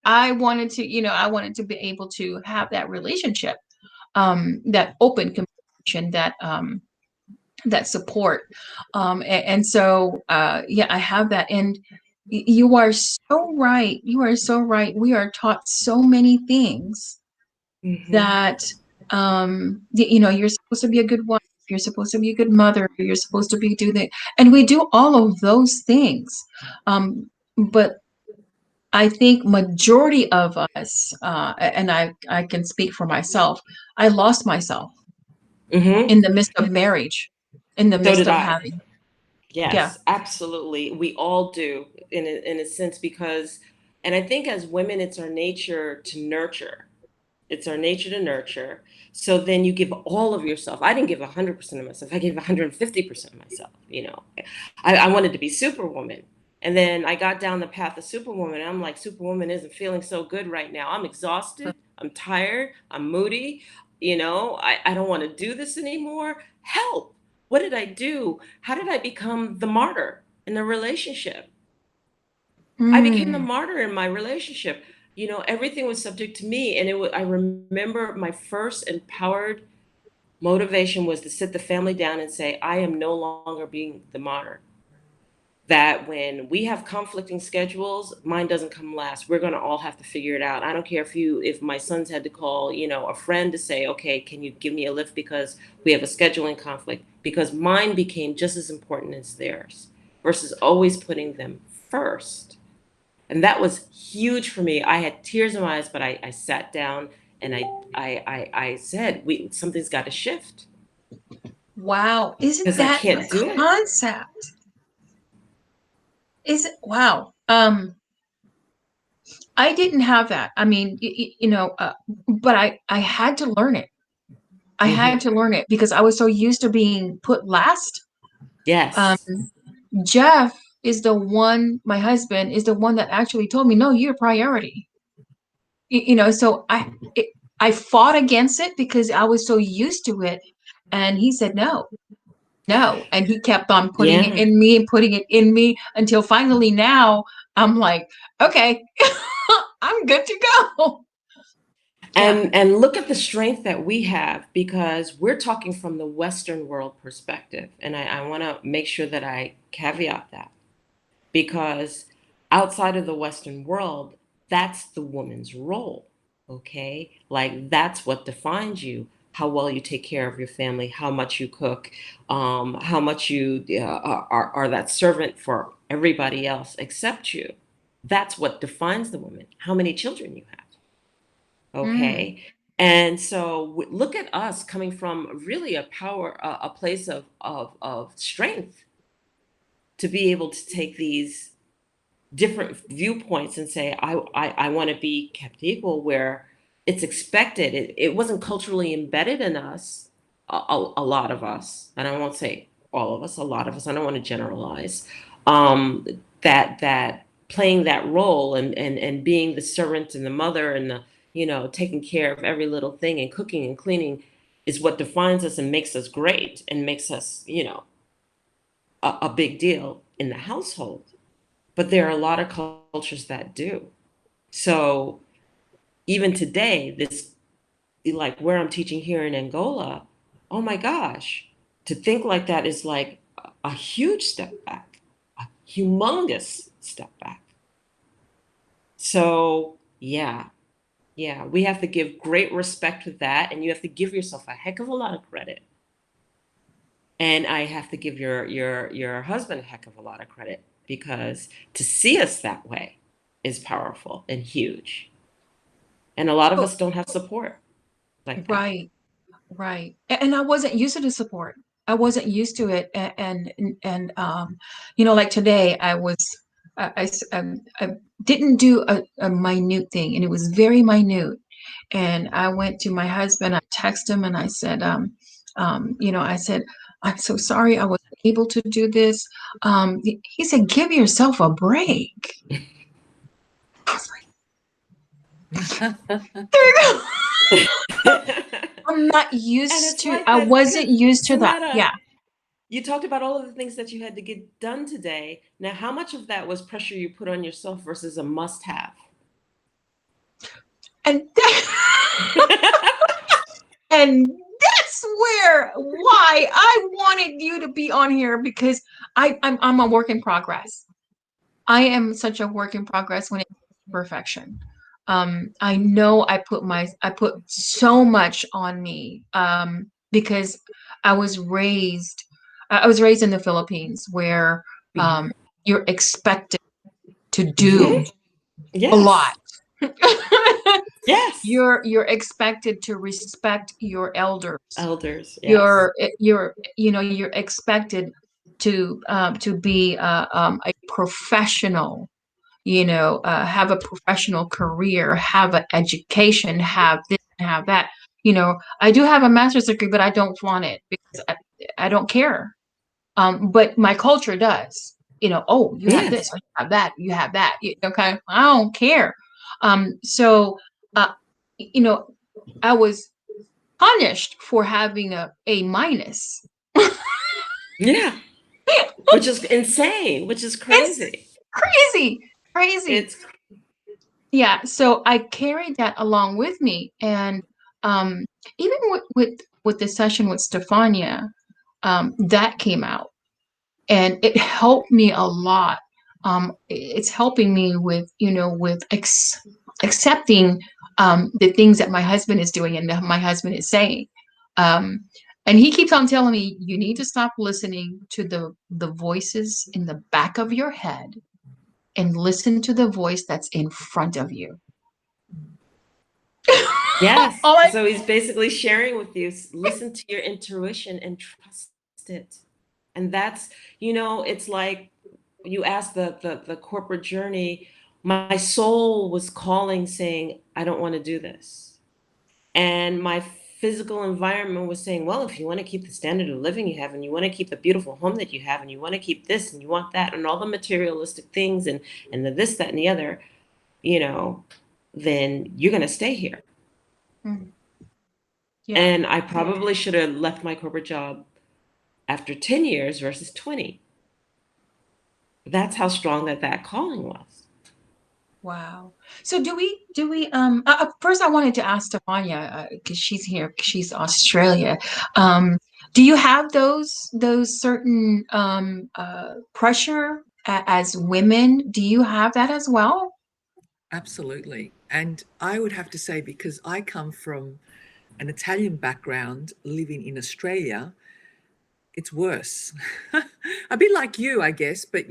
Speaker 1: I wanted to, I wanted to be able to have that relationship, that open communication, that support. And so yeah, I have that. And you are so right. You are so right. We are taught so many things
Speaker 2: Mm-hmm.
Speaker 1: that you're supposed to be a good wife, you're supposed to be a good mother, you're supposed to be do that, and we do all of those things. But I think majority of us, and I can speak for myself, I lost myself
Speaker 2: Mm-hmm.
Speaker 1: in the midst of marriage, in the
Speaker 2: So
Speaker 1: midst
Speaker 2: did
Speaker 1: of
Speaker 2: I.
Speaker 1: having. Yeah.
Speaker 2: Yes, absolutely. We all do in a sense because, and I think as women, it's our nature to nurture. It's our nature to nurture. So then you give all of yourself. I didn't give 100% of myself. I gave 150% of myself. I wanted to be Superwoman. And then I got down the path of Superwoman. And I'm like, Superwoman isn't feeling so good right now. I'm exhausted. I'm tired. I'm moody. I don't want to do this anymore. Help. What did I do? How did I become the martyr in the relationship? I became the
Speaker 1: Mm.
Speaker 2: martyr in my relationship. Everything was subject to me. And I remember my first empowered motivation was to sit the family down and say, I am no longer being the martyr. That when we have conflicting schedules, mine doesn't come last. We're going to all have to figure it out. I don't care if my sons had to call, a friend to say, okay, can you give me a lift because we have a scheduling conflict? Because mine became just as important as theirs versus always putting them first. And that was huge for me. I had tears in my eyes, but I sat down and I said, something's got to shift
Speaker 1: Wow, isn't
Speaker 2: because I
Speaker 1: that the
Speaker 2: can't do it.
Speaker 1: concept? Is it? Wow. I didn't have that. I mean, but I had to learn it. I had
Speaker 2: Hmm.
Speaker 1: to learn it because I was so used to being put last. Um,
Speaker 2: Yes.
Speaker 1: Jeff is the one, my husband is the one that actually told me, no, you're a priority. So I fought against it because I was so used to it. And he said, no, no. And he kept on putting it
Speaker 2: Yeah.
Speaker 1: in me and putting it in me until finally now I'm like, okay, I'm good to go. Yeah.
Speaker 2: And look at the strength that we have, because we're talking from the Western world perspective. And I want to make sure that I caveat that, because outside of the Western world, that's the woman's role. Okay. Like that's what defines you: how well you take care of your family, how much you cook, how much you are that servant for everybody else except you. That's what defines the woman: how many children you have.
Speaker 1: Mm,
Speaker 2: Okay. And so look at us coming from really a place of strength to be able to take these different viewpoints and say, I want to be kept equal, where it's expected. It wasn't culturally embedded in us, a lot of us, and I won't say all of us, a lot of us, I don't want to generalize, that playing that role, and being the servant and the mother, and the, taking care of every little thing and cooking and cleaning, is what defines us and makes us great and makes us, a big deal in the household. But there are a lot of cultures that do. So even today, this, like where I'm teaching here in Angola, oh my gosh, to think like that is like a huge step back, a humongous step back. So yeah, yeah, we have to give great respect to that, and you have to give yourself a heck of a lot of credit. And I have to give your husband a heck of a lot of credit, because to see us that way is powerful and huge. And a lot of
Speaker 1: oh,
Speaker 2: us don't have support like that.
Speaker 1: right, right. And I wasn't used to the support. I wasn't used to it. Like today, I didn't do a minute thing, and it was very minute. And I went to my husband, I texted him, and I said, I said, I'm so sorry I wasn't able to do this. He said, give yourself a break. I was like, there you go.
Speaker 2: And
Speaker 1: I'm not
Speaker 2: it's
Speaker 1: used to,
Speaker 2: like
Speaker 1: I
Speaker 2: that
Speaker 1: wasn't
Speaker 2: because,
Speaker 1: used to that.
Speaker 2: Zanetta,
Speaker 1: Yeah.
Speaker 2: you talked about all of the things that you had to get done today. Now, how much of that was pressure you put on yourself versus a must have?
Speaker 1: And and that's why I wanted you to be on here because I'm a work in progress. I am such a work in progress when it comes to perfection. I know I put so much on me because I was raised I was raised in the Philippines where
Speaker 2: Hmm.
Speaker 1: you're expected to do
Speaker 2: Hmm.
Speaker 1: a lot.
Speaker 2: Yes. Yes.
Speaker 1: You're expected to respect your elders.
Speaker 2: Elders. Yes.
Speaker 1: You're expected to be a professional, have a professional career, have an education, have this, have that. I do have a master's degree, but I don't flaunt it because I don't care. But my culture does. Oh, you have this,
Speaker 2: Yes.
Speaker 1: oh, you have that, you have that. Okay, I don't care. So, uh, you know, I was punished for having a minus.
Speaker 2: Yeah. Which is insane, which is
Speaker 1: It's
Speaker 2: crazy.
Speaker 1: crazy, crazy.
Speaker 2: It's,
Speaker 1: Yeah, so I carried that along with me, and um, even with the session with Stefania, that came out, and it helped me a lot. It's helping me with accepting the things that my husband is doing and that my husband is saying. Um, and he keeps on telling me, you need to stop listening to the voices in the back of your head and listen to the voice that's in front of you.
Speaker 2: yes.
Speaker 1: All I
Speaker 2: So he's basically sharing with you, listen to your intuition and trust it. And that's, it's like you asked the corporate journey. My soul was calling saying, I don't want to do this. And my physical environment was saying, well, if you want to keep the standard of living you have, and you want to keep the beautiful home that you have, and you want to keep this and you want that and all the materialistic things and the this, that, and the other, you know, then you're going to stay here.
Speaker 1: Mm. Yeah.
Speaker 2: And I probably should have left my corporate job after 10 years versus 20. That's how strong that calling was.
Speaker 1: Wow. So first I wanted to ask Stefania, because she's here, she's Australia. Um, do you have those certain pressure as women? Do you have that as well?
Speaker 3: Absolutely. And I would have to say, because I come from an Italian background living in Australia, it's worse. A bit like you, I guess, but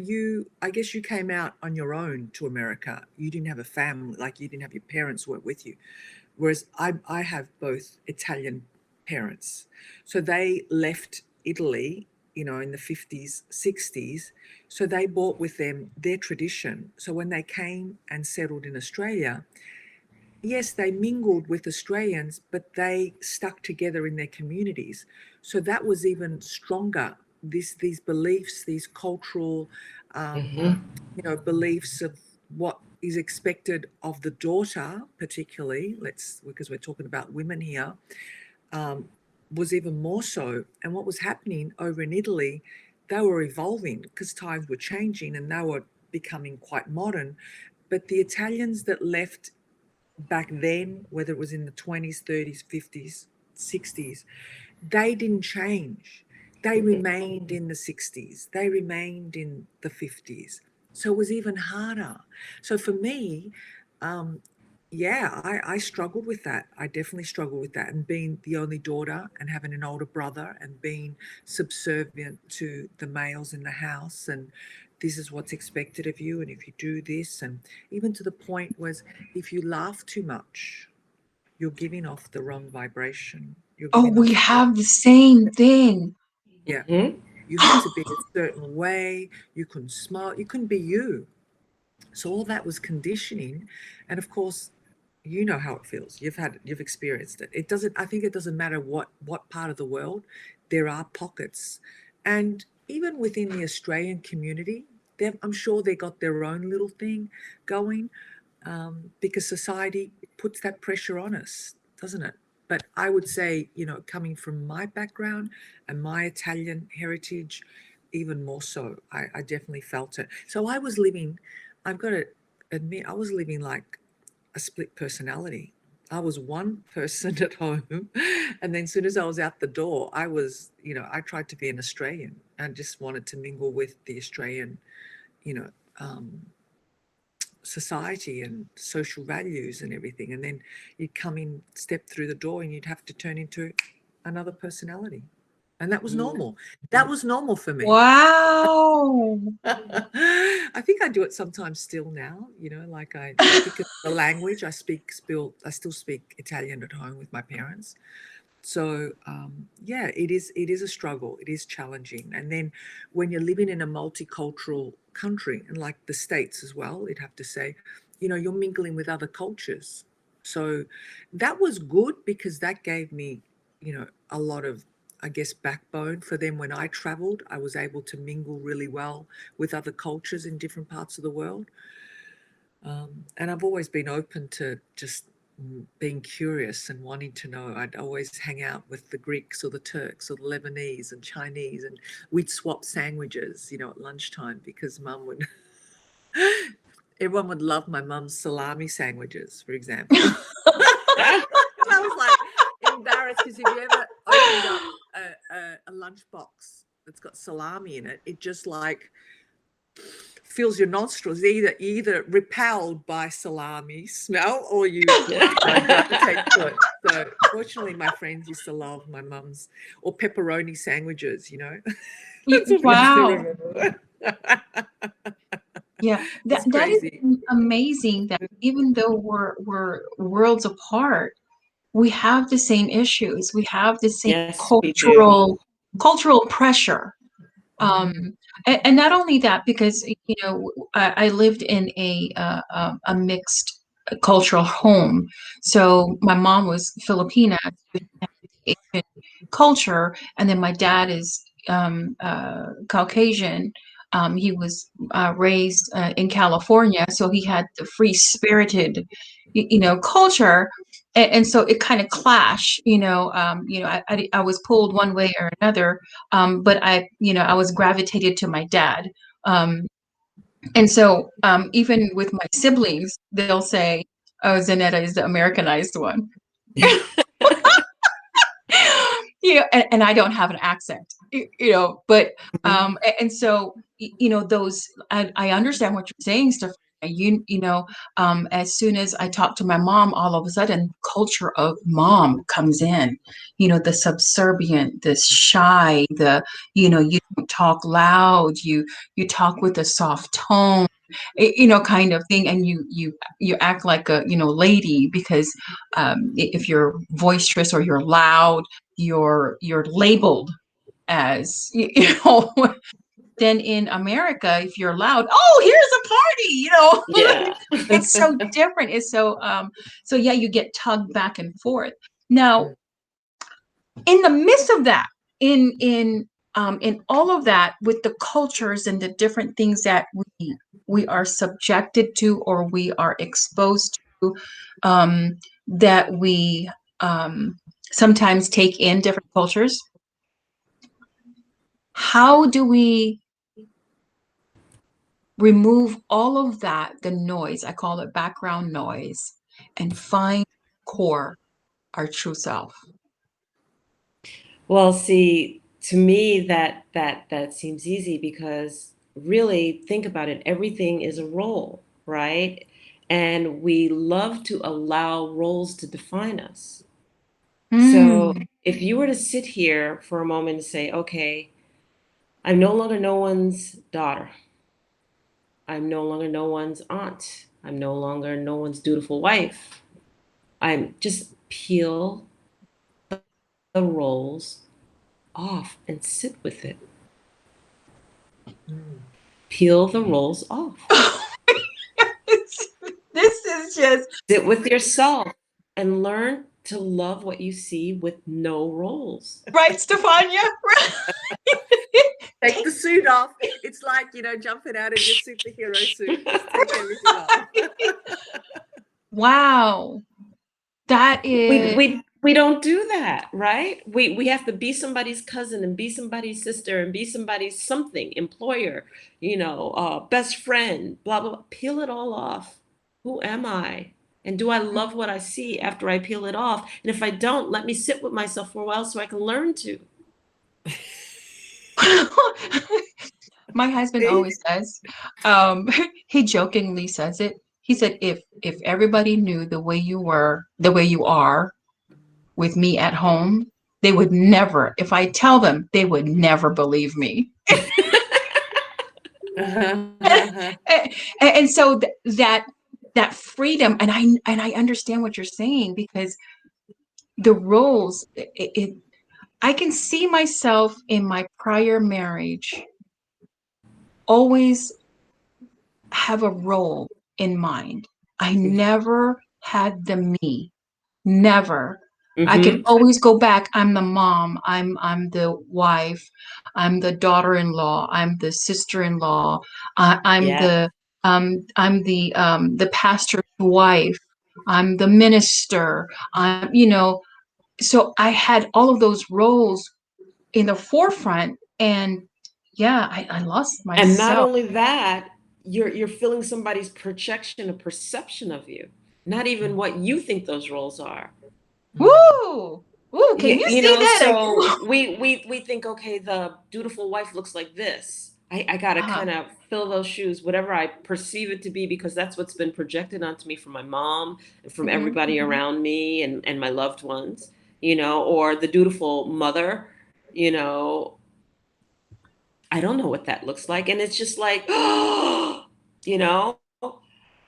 Speaker 3: I guess you came out on your own to America. You didn't have a family, like you didn't have your parents weren't with you. Whereas I have both Italian parents. So they left Italy, in the 50s, 60s. So they brought with them their tradition. So when they came and settled in Australia, yes, they mingled with Australians, but they stuck together in their communities. So that was even stronger. These beliefs, these cultural, um,
Speaker 2: Mm-hmm.
Speaker 3: beliefs of what is expected of the daughter, particularly. Because we're talking about women here, um, was even more so. And what was happening over in Italy, they were evolving because times were changing and they were becoming quite modern. But the Italians that left back then, whether it was in the 20s, 30s, 50s, 60s, they didn't change. They remained in the 60s, they remained in the 50s. So it was even harder. So for me, um, yeah, I struggled with that. I definitely struggled with that. And being the only daughter and having an older brother and being subservient to the males in the house, and this is what's expected of you. And if you do this, and even to the point was, if you laugh too much, you're giving off the wrong vibration. You're
Speaker 1: Oh,
Speaker 3: giving
Speaker 1: we
Speaker 3: off,
Speaker 1: have the same thing.
Speaker 3: yeah,
Speaker 2: Mm-hmm.
Speaker 3: you had to be a certain way. You couldn't smile. You couldn't be you. So all that was conditioning. And of course, you know how it feels. You've experienced it. It doesn't, I think it doesn't matter what part of the world, there are pockets. And even within the Australian community, I'm sure they got their own little thing going, because society puts that pressure on us, doesn't it? But I would say, coming from my background and my Italian heritage, even more so, I definitely felt it. So I've got to admit, I was living like a split personality. I was one person at home, and then as soon as I was out the door, I tried to be an Australian and just wanted to mingle with the Australian, you know, um, society and social values and everything. And then you'd come in, step through the door, and you'd have to turn into another personality. And that was normal. That was normal for me.
Speaker 1: Wow.
Speaker 3: I think I do it sometimes still now, like because the language I still speak Italian at home with my parents. So yeah, it is a struggle. It is challenging. And then when you're living in a multicultural country, and like the States as well, I'd have to say, you're mingling with other cultures. So that was good because that gave me, a lot of, I guess, backbone for them. When I traveled, I was able to mingle really well with other cultures in different parts of the world. And I've always been open to just being curious and wanting to know. I'd always hang out with the Greeks or the Turks or the Lebanese and Chinese, and we'd swap sandwiches, at lunchtime, because mum would, everyone would love my mum's salami sandwiches, for example. And I was like embarrassed, because if you ever opened up a lunchbox that's got salami in it, it just like fills your nostrils. Either repelled by salami smell, or you gravitate to it. So fortunately, my friends used to love my mum's or pepperoni sandwiches. That's what I used to
Speaker 1: Wow.
Speaker 3: remember.
Speaker 1: Yeah,
Speaker 3: It's
Speaker 1: that is
Speaker 3: crazy.
Speaker 1: amazing that even though we're worlds apart, we have the same issues. We have the same
Speaker 2: Yes, we do.
Speaker 1: cultural pressure. Um,
Speaker 3: Mm,
Speaker 1: and not only that, because I lived in a mixed cultural home. So my mom was Filipina, Asian culture, and then my dad is Caucasian. He was raised in California, so he had the free spirited, culture, and so it kind of clash. I was pulled one way or another, but I was gravitated to my dad. Um, and so even with my siblings, they'll say, "Oh, Zanetta is the Americanized one." And I don't have an accent, but
Speaker 2: Mhm.
Speaker 1: and so those I understand what you're saying, Stefania. As soon as I talk to my mom, all of a sudden, culture of mom comes in. The subservient, the shy, you don't talk loud, you talk with a soft tone, kind of thing, and you act like a lady because if you're boisterous or you're loud, you're labeled as then in America, if you're loud, oh, here's a party,
Speaker 2: Yeah.
Speaker 1: it's so different. It's so yeah, you get tugged back and forth. Now, in the midst of that, in all of that, with the cultures and the different things that we are subjected to or we are exposed to, that we sometimes take in different cultures. How do we remove all of that, the noise, I call it background noise, and find core, our true self?
Speaker 2: Well, see, to me that seems easy because really think about it, everything is a role, right? And we love to allow roles to define us. So
Speaker 1: Mm,
Speaker 2: if you were to sit here for a moment and say, okay, I'm no longer no one's daughter. I'm no longer no one's aunt. I'm no longer no one's dutiful wife. I'm just peel the roles off and sit with it.
Speaker 3: Mm.
Speaker 2: Peel the roles off.
Speaker 1: this is just
Speaker 2: Sit with yourself and learn to love what you see with no roles.
Speaker 1: right, Stefania.
Speaker 3: Take the suit off. It's like, jumping out of your superhero suit. Just take everything off.
Speaker 1: Wow, that
Speaker 2: we
Speaker 1: is
Speaker 2: we we don't do that, right? We have to be somebody's cousin and be somebody's sister and be somebody's something, employer, best friend, blah blah blah. Peel it all off. Who am I? And do I love what I see after I peel it off? And if I don't, let me sit with myself for a while so I can learn to.
Speaker 1: my husband
Speaker 3: See?
Speaker 1: always says. Um, he jokingly says it. He said, "If everybody knew the way you were, the way you are with me at home, they would never. If I tell them, they would never believe me." And so that freedom, and I understand what you're saying because the roles, I can see myself in my prior marriage always have a role in mind. I never had the me. Never. I could
Speaker 2: Mm-hmm.
Speaker 1: always go back. I'm the mom. I'm the wife. I'm the daughter-in-law. I'm the sister-in-law.
Speaker 2: Yeah.
Speaker 1: I'm the pastor's wife. I'm the minister. So I had all of those roles in the forefront, and yeah, I lost
Speaker 2: And not
Speaker 1: myself.
Speaker 2: only that, you're feeling somebody's projection or perception of you, not even what you think those roles are.
Speaker 1: Woo! Woo! Can you say that?
Speaker 2: So we think, okay, the dutiful wife looks like this. I gotta
Speaker 1: Uh-huh.
Speaker 2: kind of fill those shoes, whatever I perceive it to be, because that's what's been projected onto me from my mom and from
Speaker 1: Mhm,
Speaker 2: everybody
Speaker 1: mhm.
Speaker 2: around me and my loved ones, or the dutiful mother, you know, I don't know what that looks like. And it's just like, you know,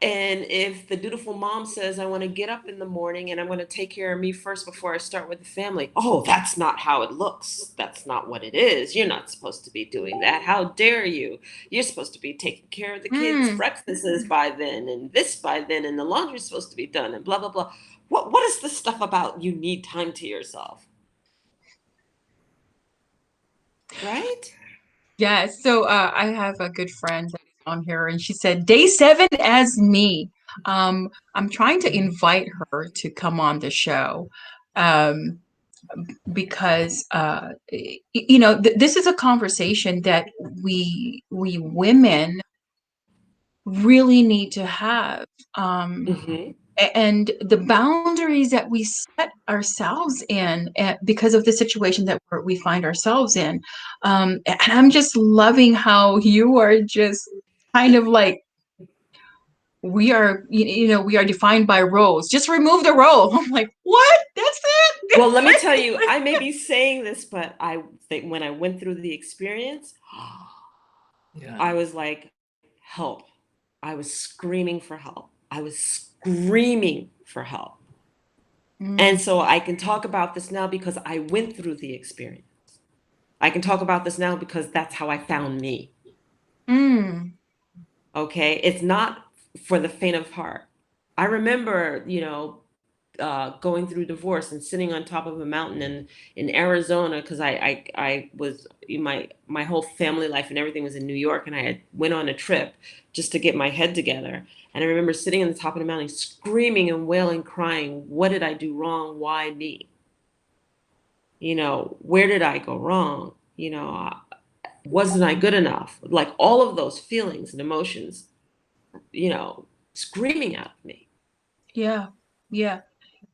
Speaker 2: and if the dutiful mom says, I want to get up in the morning and I'm going to take care of me first before I start with the family. Oh, that's not how it looks. That's not what it is. You're not supposed to be doing that. How dare you? You're supposed to be taking care of the kids'
Speaker 1: Mm.
Speaker 2: breakfasts by then and this by then and the laundry's supposed to be done and blah blah blah. What is this stuff about you need time to yourself? right?
Speaker 1: Yeah, so I have a good friend that is on here, and she said, "Day 7 as me." I'm trying to invite her to come on the show, um, because this is a conversation that we women really need to have.
Speaker 2: Hmm.
Speaker 1: And the boundaries that we set ourselves in because of the situation that we find ourselves in. And I'm just loving how you are just kind of like, we are defined by roles. Just remove the role. I'm like, what? That's it?
Speaker 2: Well, let me tell you, I may be saying this, but I think when I went through the experience,
Speaker 3: Yeah.
Speaker 2: I was like, help. I was screaming for help. I was screaming for help. And
Speaker 1: Mm,
Speaker 2: so I can talk about this now because I went through the experience. I can talk about this now because that's how I found me.
Speaker 1: mm,
Speaker 2: Okay. It's not for the faint of heart. I remember, going through divorce and sitting on top of a mountain in Arizona because I was my whole family life and everything was in New York, and I had went on a trip just to get my head together. And I remember sitting on the top of the mountain screaming and wailing, crying, what did I do wrong? Why me? Where did I go wrong? Wasn't I good enough? Like all of those feelings and emotions, screaming out of me.
Speaker 1: yeah, yeah.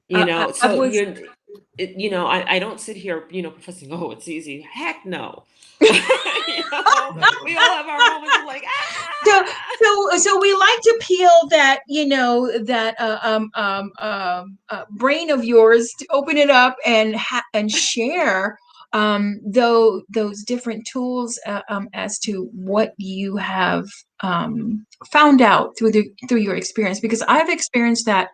Speaker 1: I
Speaker 2: So
Speaker 1: was.
Speaker 2: I don't sit here, professing, oh, it's easy. Heck no. We all have our moments of like,
Speaker 1: So,
Speaker 2: ah.
Speaker 1: so we like to peel that, that brain of yours, to open it up and share though those different tools as to what you have found out through your experience, because I've experienced that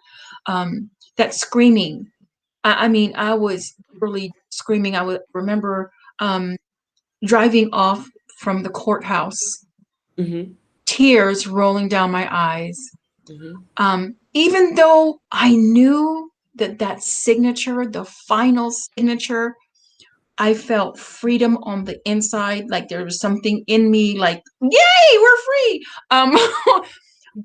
Speaker 1: screaming. I mean, I was literally screaming. I would remember driving off from the courthouse,
Speaker 2: Hmm.
Speaker 1: tears rolling down my eyes.
Speaker 2: Hmm.
Speaker 1: Even though I knew that signature, the final signature, I felt freedom on the inside. Like there was something in me, like, yay, we're free.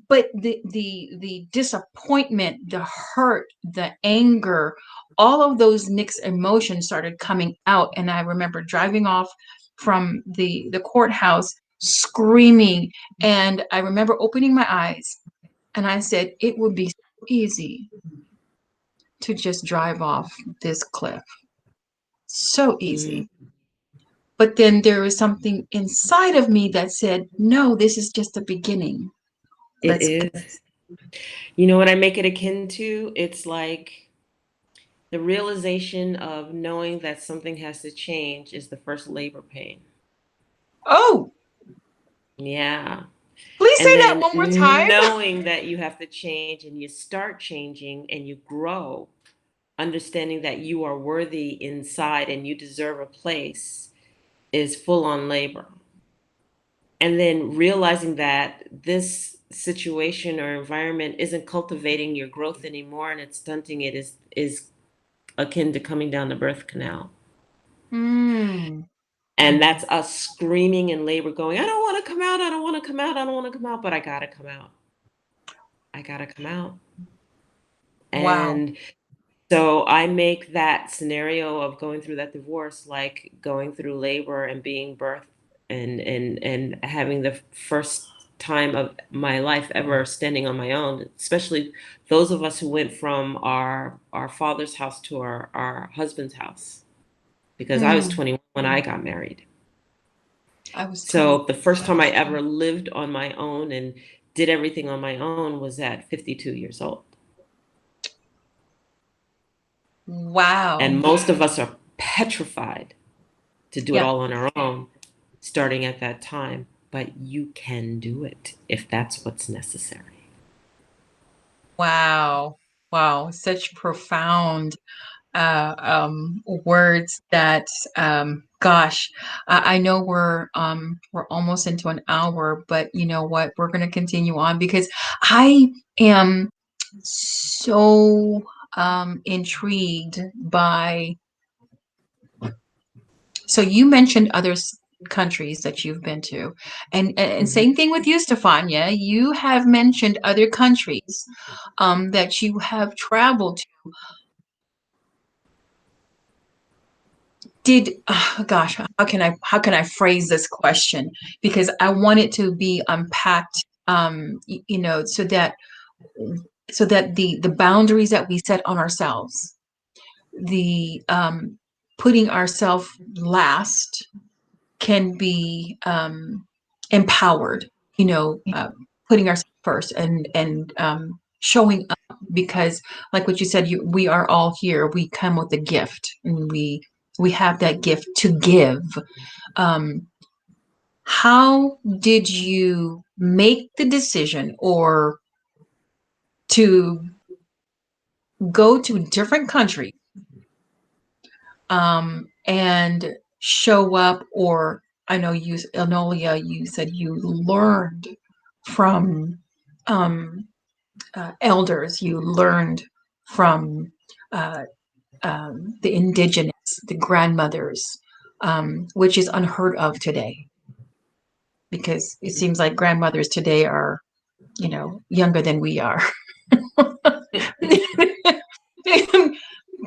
Speaker 1: But the disappointment, the hurt, the anger, all of those mixed emotions started coming out. And I remember driving off from the courthouse screaming. And I remember opening my eyes and I said, it would be so easy to just drive off this cliff. So
Speaker 2: Hmm.
Speaker 1: easy. But then there was something inside of me that said, no, this is just the beginning.
Speaker 2: It
Speaker 1: Let's
Speaker 2: is. You know what I make it akin to? It's like the realization of knowing that something has to change is the first labor pain.
Speaker 1: Oh,
Speaker 2: Yeah.
Speaker 1: please
Speaker 2: And
Speaker 1: say that
Speaker 2: then
Speaker 1: one more time.
Speaker 2: knowing that you have to change and you start changing and you grow, understanding that you are worthy inside and you deserve a place is full on labor. And then realizing that this situation or environment isn't cultivating your growth anymore and it's stunting it is akin to coming down the birth canal.
Speaker 1: Mm,
Speaker 2: And that's us screaming in labor, going, I don't want to come out, I don't want to come out, I don't want to come out, but I gotta come out. I gotta come out.
Speaker 1: wow.
Speaker 2: And so I make that scenario of going through that divorce like going through labor and being birthed and having the first time of my life ever standing on my own, especially those of us who went from our father's house to our husband's house, because I was
Speaker 1: Mm,
Speaker 2: 21 when I got married.
Speaker 1: I was 20.
Speaker 2: So the first time I ever lived on my own and did everything on my own was at 52 years old.
Speaker 1: Wow.
Speaker 2: And most of us are petrified to do it
Speaker 1: Yeah.
Speaker 2: all on our own starting at that time. But you can do it if that's what's necessary.
Speaker 1: Wow. Wow. Such profound words that, gosh, I know we're almost into an hour, but you know what? We're going to continue on because I am so intrigued by So you mentioned other countries that you've been to, and
Speaker 2: Mhm.
Speaker 1: same thing with you, Stefania. You have mentioned other countries that you have traveled to. Did gosh, how can I phrase this question? Because I want it to be unpacked, so that the boundaries that we set on ourselves, the putting ourselves last can be empowered, you know, putting ourselves first and showing up, because like what you said, we are all here, we come with a gift, and we have that gift to give. um, how did you make the decision or to go to different countries and show up? Or I know you, Enolia, you said you learned from um, elders, you learned from uh, the indigenous, the grandmothers, which is unheard of today, because it seems like grandmothers today are, younger than we are.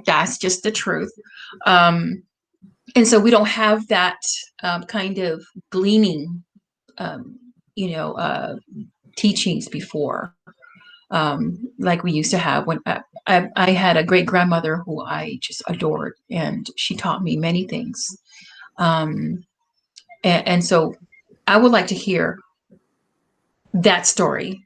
Speaker 1: That's just the truth. Um, and so we don't have that kind of gleaning, um, you know, uh, teachings before, like we used to have. When I had a great grandmother who I just adored, and she taught me many things. Um, and so I would like to hear that story,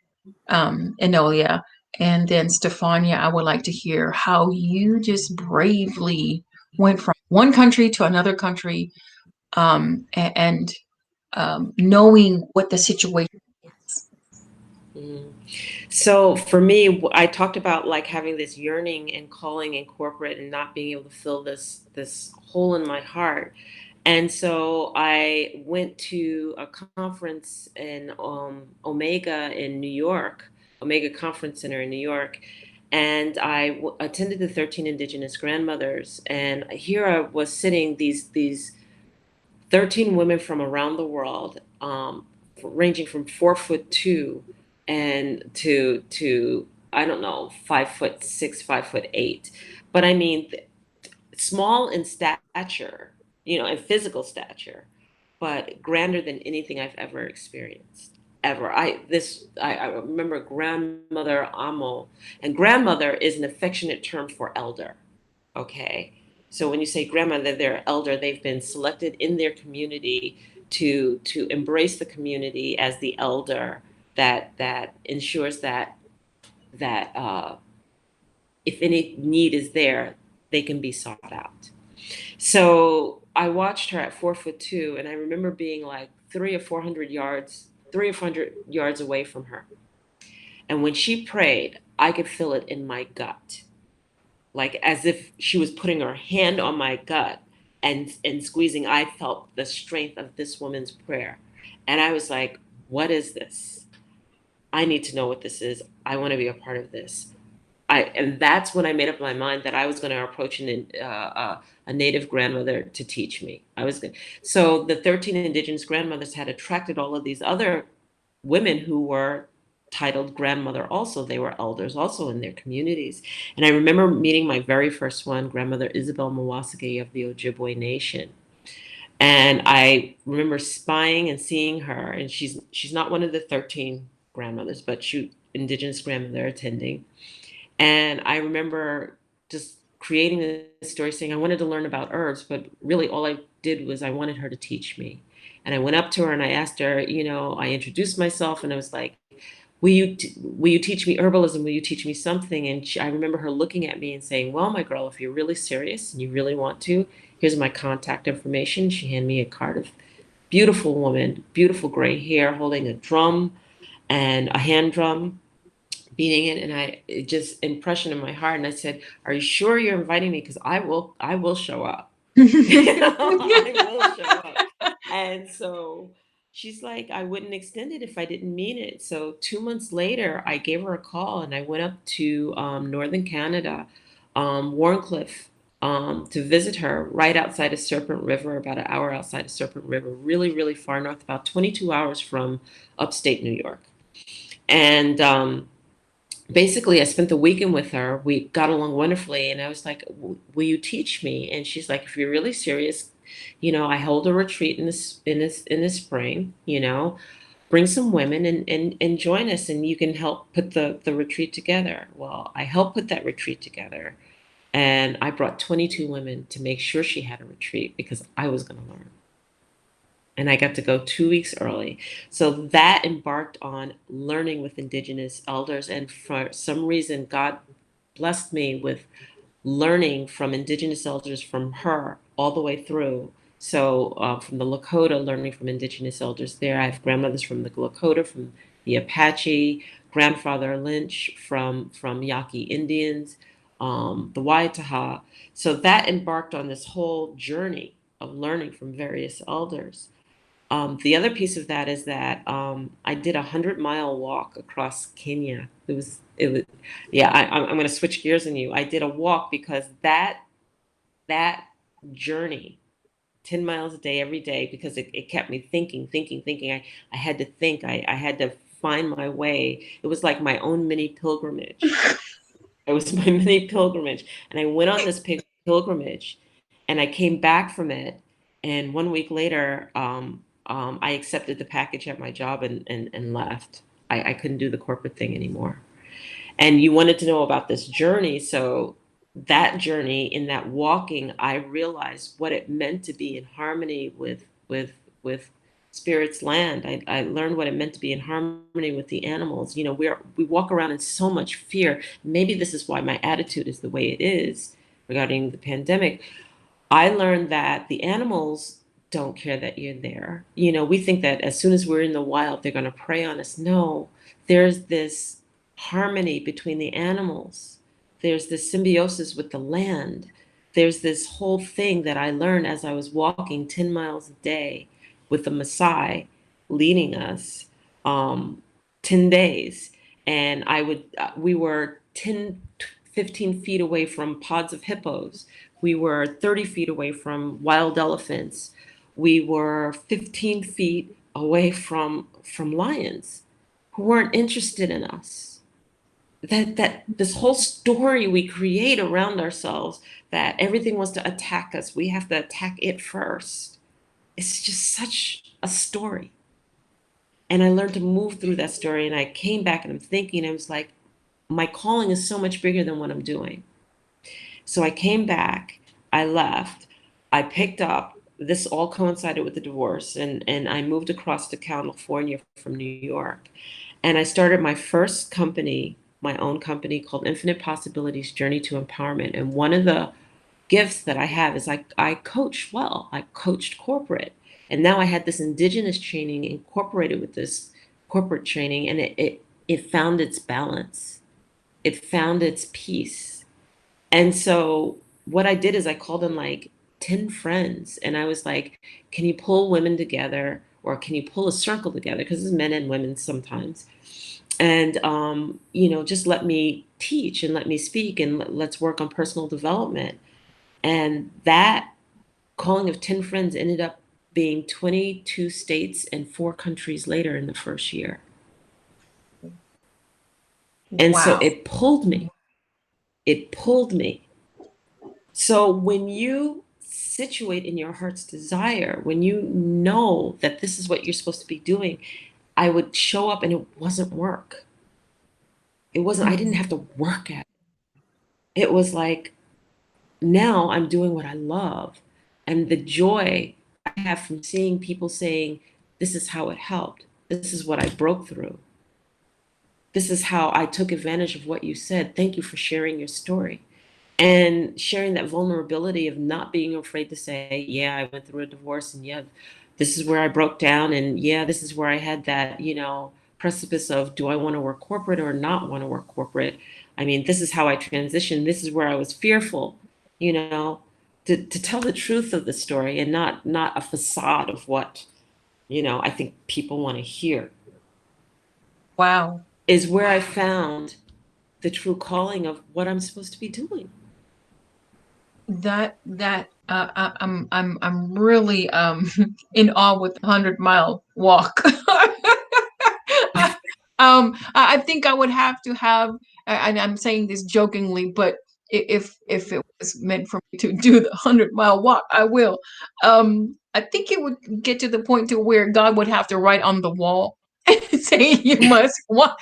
Speaker 1: Enolia. And then Stefania, I would like to hear how you just bravely went from one country to another country, and knowing what the situation is.
Speaker 2: Mhm. So for me, I talked about like having this yearning and calling in corporate and not being able to fill this hole in my heart. And so I went to a conference in Omega in New York, Omega Conference Center in New York, and I attended the 13 Indigenous Grandmothers. And here I was sitting, these 13 women from around the world, ranging from 4'2" and to I don't know, 5'6", 5'8". But I mean, small in stature, and physical stature, but grander than anything I've ever experienced. Ever. I remember grandmother Amo, and grandmother is an affectionate term for elder. Okay. So when you say grandmother, they're elder, they've been selected in their community to embrace the community as the elder that ensures that if any need is there, they can be sought out. So I watched her at 4'2", and I remember being like 300 or 400 yards away from her. And when she prayed, I could feel it in my gut, like as if she was putting her hand on my gut and squeezing. I felt the strength of this woman's prayer, and I was like, "What is this? I need to know what this is. I want to be a part of this." And that's when I made up my mind that I was going to approach a native grandmother to teach me. So the 13 indigenous grandmothers had attracted all of these other women who were titled grandmother also. They were elders also in their communities. And I remember meeting my very first one, grandmother Isabel Mawasake of the Ojibwe Nation. And I remember spying and seeing her, and she's not one of the 13 grandmothers, but she indigenous grandmother attending. And I remember just creating this story saying I wanted to learn about herbs, but really all I did was I wanted her to teach me. And I went up to her and I asked her, I introduced myself and I was like, will you teach me herbalism? Will you teach me something? And I remember her looking at me and saying, well, my girl, if you're really serious and you really want to, here's my contact information. She handed me a card of beautiful woman, beautiful gray hair, holding a drum and a hand drum, beating it, and it just impression in my heart. And I said, "Are you sure you're inviting me? Because I will show up. I will show up." And so she's like, "I wouldn't extend it if I didn't mean it." So 2 months later, I gave her a call, and I went up to Northern Canada, Warncliffe, to visit her right outside of Serpent River, about an hour outside of Serpent River, really, really far north, about 22 hours from upstate New York. And basically, I spent the weekend with her. We got along wonderfully. And I was like, will you teach me? And she's like, if you're really serious, I hold a retreat in the spring, bring some women and join us, and you can help put the retreat together. Well, I helped put that retreat together, and I brought 22 women to make sure she had a retreat because I was going to learn. And I got to go 2 weeks early. So that embarked on learning with Indigenous elders. And for some reason, God blessed me with learning from Indigenous elders from her all the way through. So from the Lakota, learning from Indigenous elders there. I have grandmothers from the Lakota, from the Apache, grandfather Lynch from Yaqui Indians, the Waitaha. So that embarked on this whole journey of learning from various elders. The other piece of that is that I did 100-mile walk across Kenya. It was, yeah. I'm going to switch gears on you. I did a walk because that journey, 10 miles a day, every day, because it kept me thinking. I had to think. I had to find my way. It was like my own mini pilgrimage. It was my mini pilgrimage, and I went on this pilgrimage, and I came back from it. And 1 week later, I accepted the package at my job and left. I couldn't do the corporate thing anymore. And you wanted to know about this journey, so that journey, in that walking, I realized what it meant to be in harmony with spirit's land. I learned what it meant to be in harmony with the animals. We walk around in so much fear. Maybe this is why my attitude is the way it is regarding the pandemic. I learned that the animals don't care that you're there. We think that as soon as we're in the wild, they're going to prey on us. No, there's this harmony between the animals. There's this symbiosis with the land. There's this whole thing that I learned as I was walking 10 miles a day with the Maasai leading us, 10 days. And we were 10, 15 feet away from pods of hippos. We were 30 feet away from wild elephants. We were 15 feet away from lions who weren't interested in us. That this whole story we create around ourselves, that everything wants to attack us, we have to attack it first. It's just such a story. And I learned to move through that story, and I came back and I'm thinking, I was like, my calling is so much bigger than what I'm doing. So I came back, I left, I picked up, this all coincided with the divorce, and I moved across to California from New York. And I started my first company, my own company, called Infinite Possibilities Journey to Empowerment. And one of the gifts that I have is I coach well. I coached corporate. And now I had this indigenous training incorporated with this corporate training, and it found its balance. It found its peace. And so what I did is I called in like 10 friends, and I was like, can you pull women together, or can you pull a circle together? Because it's men and women sometimes. And, just let me teach and let me speak, and let's work on personal development. And that calling of 10 friends ended up being 22 states and 4 countries later in the first year. And so
Speaker 1: Wow.
Speaker 2: it pulled me. It pulled me. So when you situate in your heart's desire, when you know that this is what you're supposed to be doing, I would show up and it wasn't work. I didn't have to work at it. It was like, now I'm doing what I love. And the joy I have from seeing people saying, this is how it helped. This is what I broke through. This is how I took advantage of what you said. Thank you for sharing your story. And sharing that vulnerability of not being afraid to say, yeah, I went through a divorce, and yeah, this is where I broke down, and yeah, this is where I had that, precipice of, do I want to work corporate or not want to work corporate? I mean, this is how I transitioned. This is where I was fearful, you know, to tell the truth of the story, and not a facade of what, I think people want to hear,
Speaker 1: Wow.
Speaker 2: is where I found the true calling of what I'm supposed to be doing.
Speaker 1: I'm really in awe with the 100-mile walk. I think I would have to have, and I'm saying this jokingly, but if it was meant for me to do the 100-mile walk, I will. I think it would get to the point to where God would have to write on the wall saying you must walk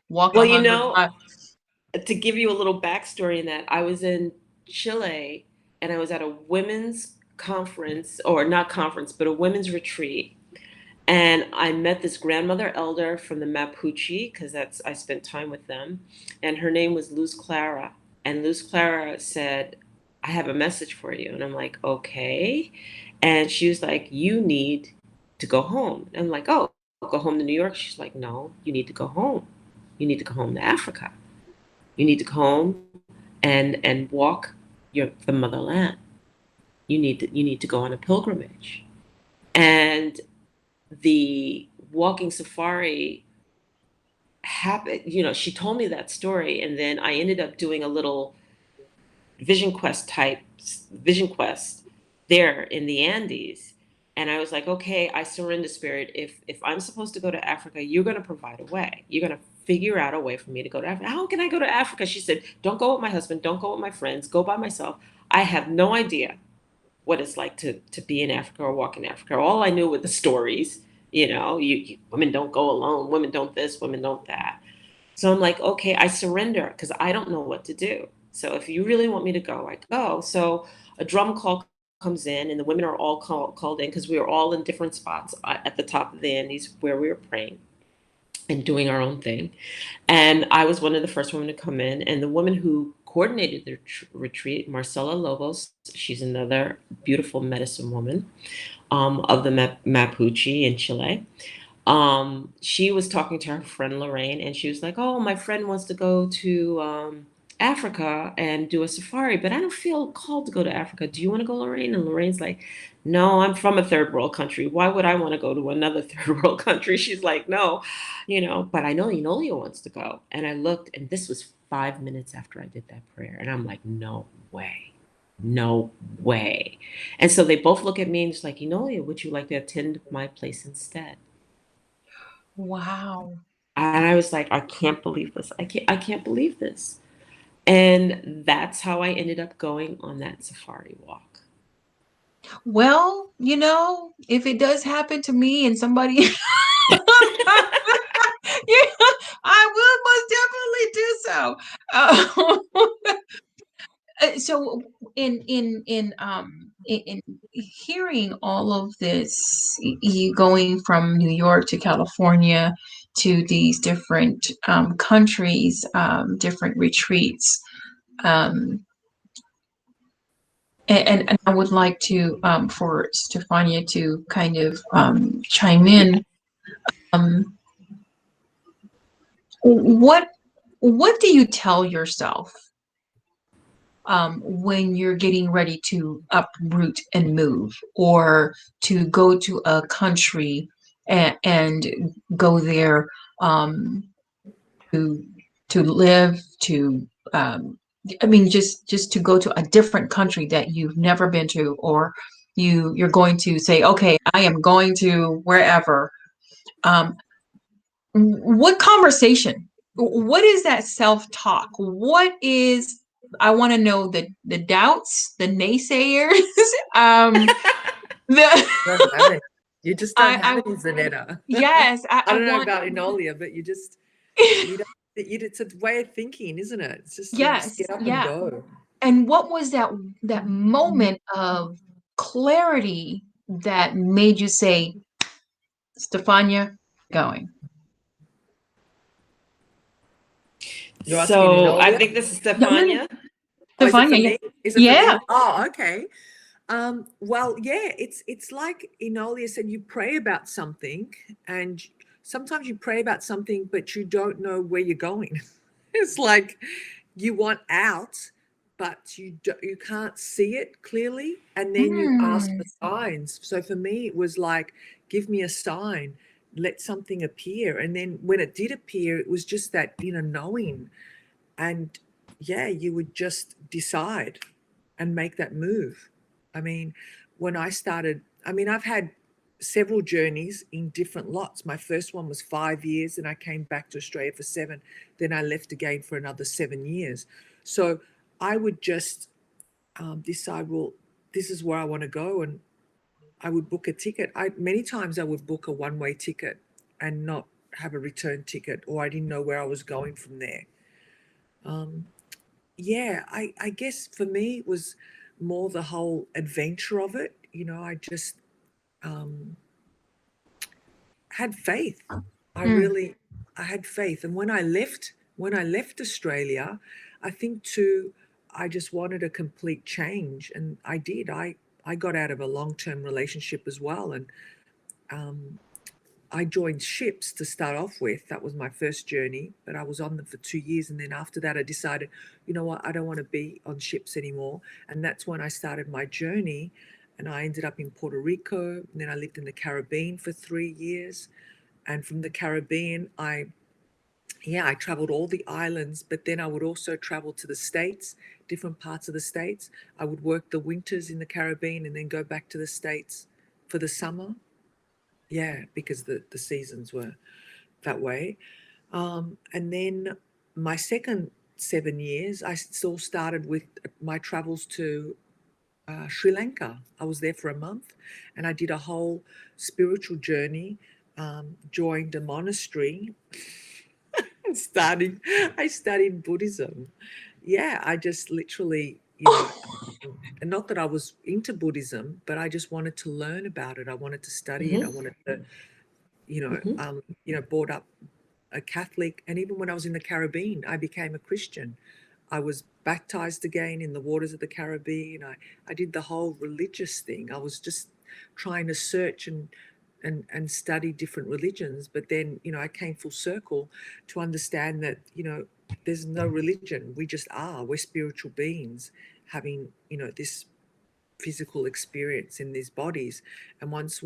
Speaker 2: Well,
Speaker 1: 100 miles.
Speaker 2: to give you a little backstory in that, I was in Chile and I was at a women's conference, or not conference, but a women's retreat. And I met this grandmother elder from the Mapuche, because that's I spent time with them, and her name was Luz Clara. And Luz Clara said, "I have a message for you." And I'm like, "Okay." And she was like, "You need to go home." And I'm like, "Oh, go home to New York." She's like, "No, you need to go home. You need to go home to Africa. You need to go home and walk the motherland. You need to go on a pilgrimage." And the walking safari happened. She told me that story, and then I ended up doing a little vision quest there in the Andes. And I was like, okay, I surrender, spirit. If I'm supposed to go to Africa, you're going to provide a way. You're going to figure out a way for me to go to Africa. How can I go to Africa? She said, don't go with my husband, don't go with my friends, go by myself. I have no idea what it's like to be in Africa or walk in Africa. All I knew were the stories. Women don't go alone, women don't this, women don't that. So I'm like, okay, I surrender because I don't know what to do. So if you really want me to go, I go. So a drum call comes in, and the women are all called in because we were all in different spots at the top of the Andes where we were praying and doing our own thing. And I was one of the first women to come in. And the woman who coordinated the retreat, Marcela Lobos, she's another beautiful medicine woman of the Mapuche in Chile. She was talking to her friend Lorraine, and she was like, "Oh, my friend wants to go to Africa and do a safari, but I don't feel called to go to Africa. Do you want to go, Lorraine?" And Lorraine's like, "No, I'm from a third world country. Why would I want to go to another third world country?" She's like, "No, but I know Enolia wants to go." And I looked, and this was 5 minutes after I did that prayer, and I'm like, "No way." No way. And so they both look at me and just like, Enolia, would you like to attend my place instead?
Speaker 1: Wow.
Speaker 2: And I was like, I can't believe this. I can't believe this. And that's how I ended up going on that safari walk.
Speaker 1: Well, if it does happen to me and somebody, yeah, I will most definitely do so. So in hearing all of this, you going from New York to California to these different countries, different retreats, um, and I would like to for Stefania to kind of chime
Speaker 2: Yeah.
Speaker 1: in. Um, what what do you tell yourself when you're getting ready to uproot and move, or to go to a country and go there to live, to I mean, just to go to a different country that you've never been to, or you're going to say, okay, I am going to wherever. Um, what conversation? What is that self-talk? What is, I want to know the doubts, the naysayers. um, the
Speaker 3: Don't have it. You just don't have
Speaker 1: I
Speaker 3: any, Zanetta.
Speaker 1: yes,
Speaker 3: I
Speaker 1: I
Speaker 3: don't know
Speaker 1: want.
Speaker 3: about Enolia, but you don't. It's a way of thinking, isn't it? It's just you just
Speaker 1: Yes,
Speaker 3: get up and
Speaker 1: yeah.
Speaker 3: go.
Speaker 1: And what was that moment of clarity that made you say, Stefania, going?
Speaker 3: You're asking
Speaker 2: So I
Speaker 3: Enolia?
Speaker 2: think this is
Speaker 1: No, no, no.
Speaker 2: Stefania.
Speaker 3: Oh, is it for
Speaker 1: Stefania, yeah.
Speaker 3: me? Is it for
Speaker 1: Yeah.
Speaker 3: me? Oh, okay. Well, yeah, it's like Enolia said, you pray about something, and sometimes you pray about something, but you don't know where you're going. It's like you want out, but you can't see it clearly, and then you ask
Speaker 1: Mm,
Speaker 3: for signs. So for me, it was like, give me a sign, let something appear, and then when it did appear, it was just that knowing, and yeah, you would just decide. and make that move. I mean, when I started, I mean, I've had several journeys in different lots. My first one was 5 years, and I came back to Australia for 7. Then I left again for another 7 years. So I would just decide, well, this is where I want to go, and I would book a ticket. Many times I would book a one-way ticket and not have a return ticket, or I didn't know where I was going from there. Um, yeah, I guess for me it was more the whole adventure of it. I just um, had faith. I
Speaker 1: Mm,
Speaker 3: really, I had faith. And when I left Australia, I think too, I just wanted a complete change, and I did. I got out of a long-term relationship as well, and um, I joined ships to start off with. That was my first journey, but I was on them for 2 years. And then after that, I decided, you know what, I don't want to be on ships anymore. And that's when I started my journey. And I ended up in Puerto Rico. And then I lived in the Caribbean for 3 years. And from the Caribbean, I traveled all the islands, but then I would also travel to the States, different parts of the States. I would work the winters in the Caribbean and then go back to the States for the summer. Yeah, because the seasons were that way. And then my second 7 years, I still started with my travels to Sri Lanka. I was there for a month, and I did a whole spiritual journey, joined a monastery, and I studied Buddhism. Yeah, I just literally, and not that I was into Buddhism, but I just wanted to learn about it. I wanted to study it. I
Speaker 2: Hmm.
Speaker 3: wanted to,
Speaker 2: Hmm.
Speaker 3: brought up a Catholic, and even when I was in the Caribbean, I became a Christian. I was baptized again in the waters of the Caribbean. I did the whole religious thing. I was just trying to search and study different religions. But then, I came full circle to understand that, there's no religion. We just are. We're spiritual beings having, this physical experience in these bodies. And once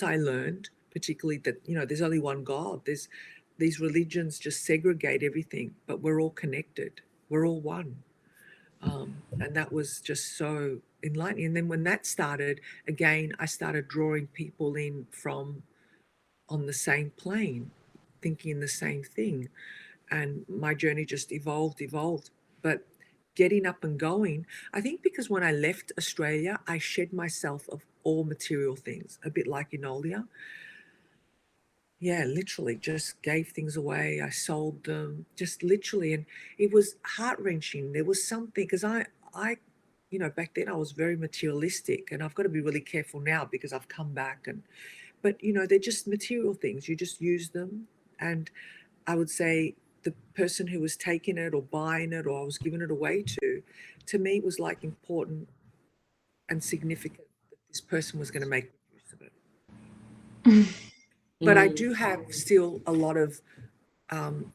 Speaker 3: I learned, particularly that, there's only one God, there's these religions just segregate everything, but we're all connected, we're all one. And that was just so enlightening. And then when that started, again, I started drawing people in from on the same plane, thinking the same thing. And my journey just evolved. But getting up and going, I think because when I left Australia, I shed myself of all material things, a bit like Enolia. Yeah, literally just gave things away. I sold them, just literally. And it was heart wrenching. There was something, because back then I was very materialistic, and I've got to be really careful now because I've come back. But they're just material things. You just use them. And I would say the person who was taking it or buying it or I was giving it away to me, it was like important and significant that this person was going to make use of it. But I
Speaker 2: Mm.
Speaker 3: do have still a lot of, um,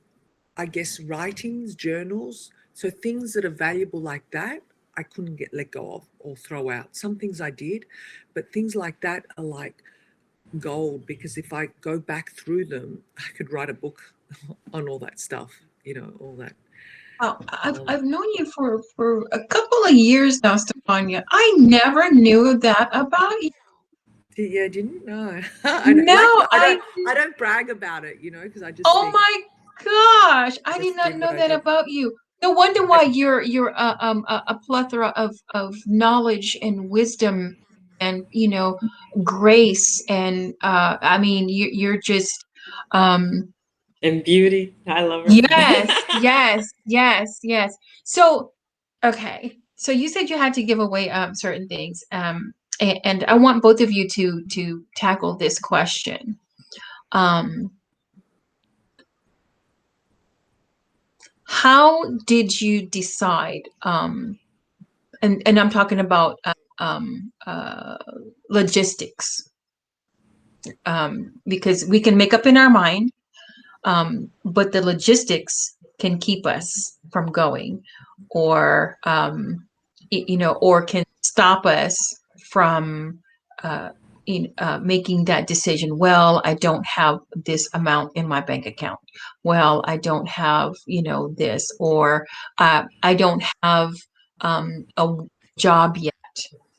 Speaker 3: I guess, writings, journals. So things that are valuable like that, I couldn't get let go of or throw out. Some things I did, but things like that are like gold, because if I go back through them, I could write a book on all that stuff, all that.
Speaker 1: wow,
Speaker 3: Um,
Speaker 1: I've known you for a couple of years now, Stefania. I never knew that about you.
Speaker 3: yeah, didn't know. I don't,
Speaker 1: No,
Speaker 3: like I
Speaker 1: I
Speaker 3: don't I don't brag about it, because I just
Speaker 1: oh
Speaker 3: think
Speaker 1: my gosh, I did
Speaker 3: just
Speaker 1: not
Speaker 3: did what
Speaker 1: know
Speaker 3: I
Speaker 1: that
Speaker 3: did.
Speaker 1: about you. No wonder
Speaker 3: I,
Speaker 1: why you're a plethora of knowledge and wisdom and grace and I mean you're just um
Speaker 2: And beauty. I love her.
Speaker 1: yes, yes, yes, yes. So okay, so you said you had to give away certain things and I want both of you to tackle this question. Um, how did you decide and I'm talking about um, uh, logistics, because we can make up in our mind, but the logistics can keep us from going, or or can stop us from uh, making that decision. Well, I don't have this amount in my bank account. Well, I don't have this, or I don't have a job yet.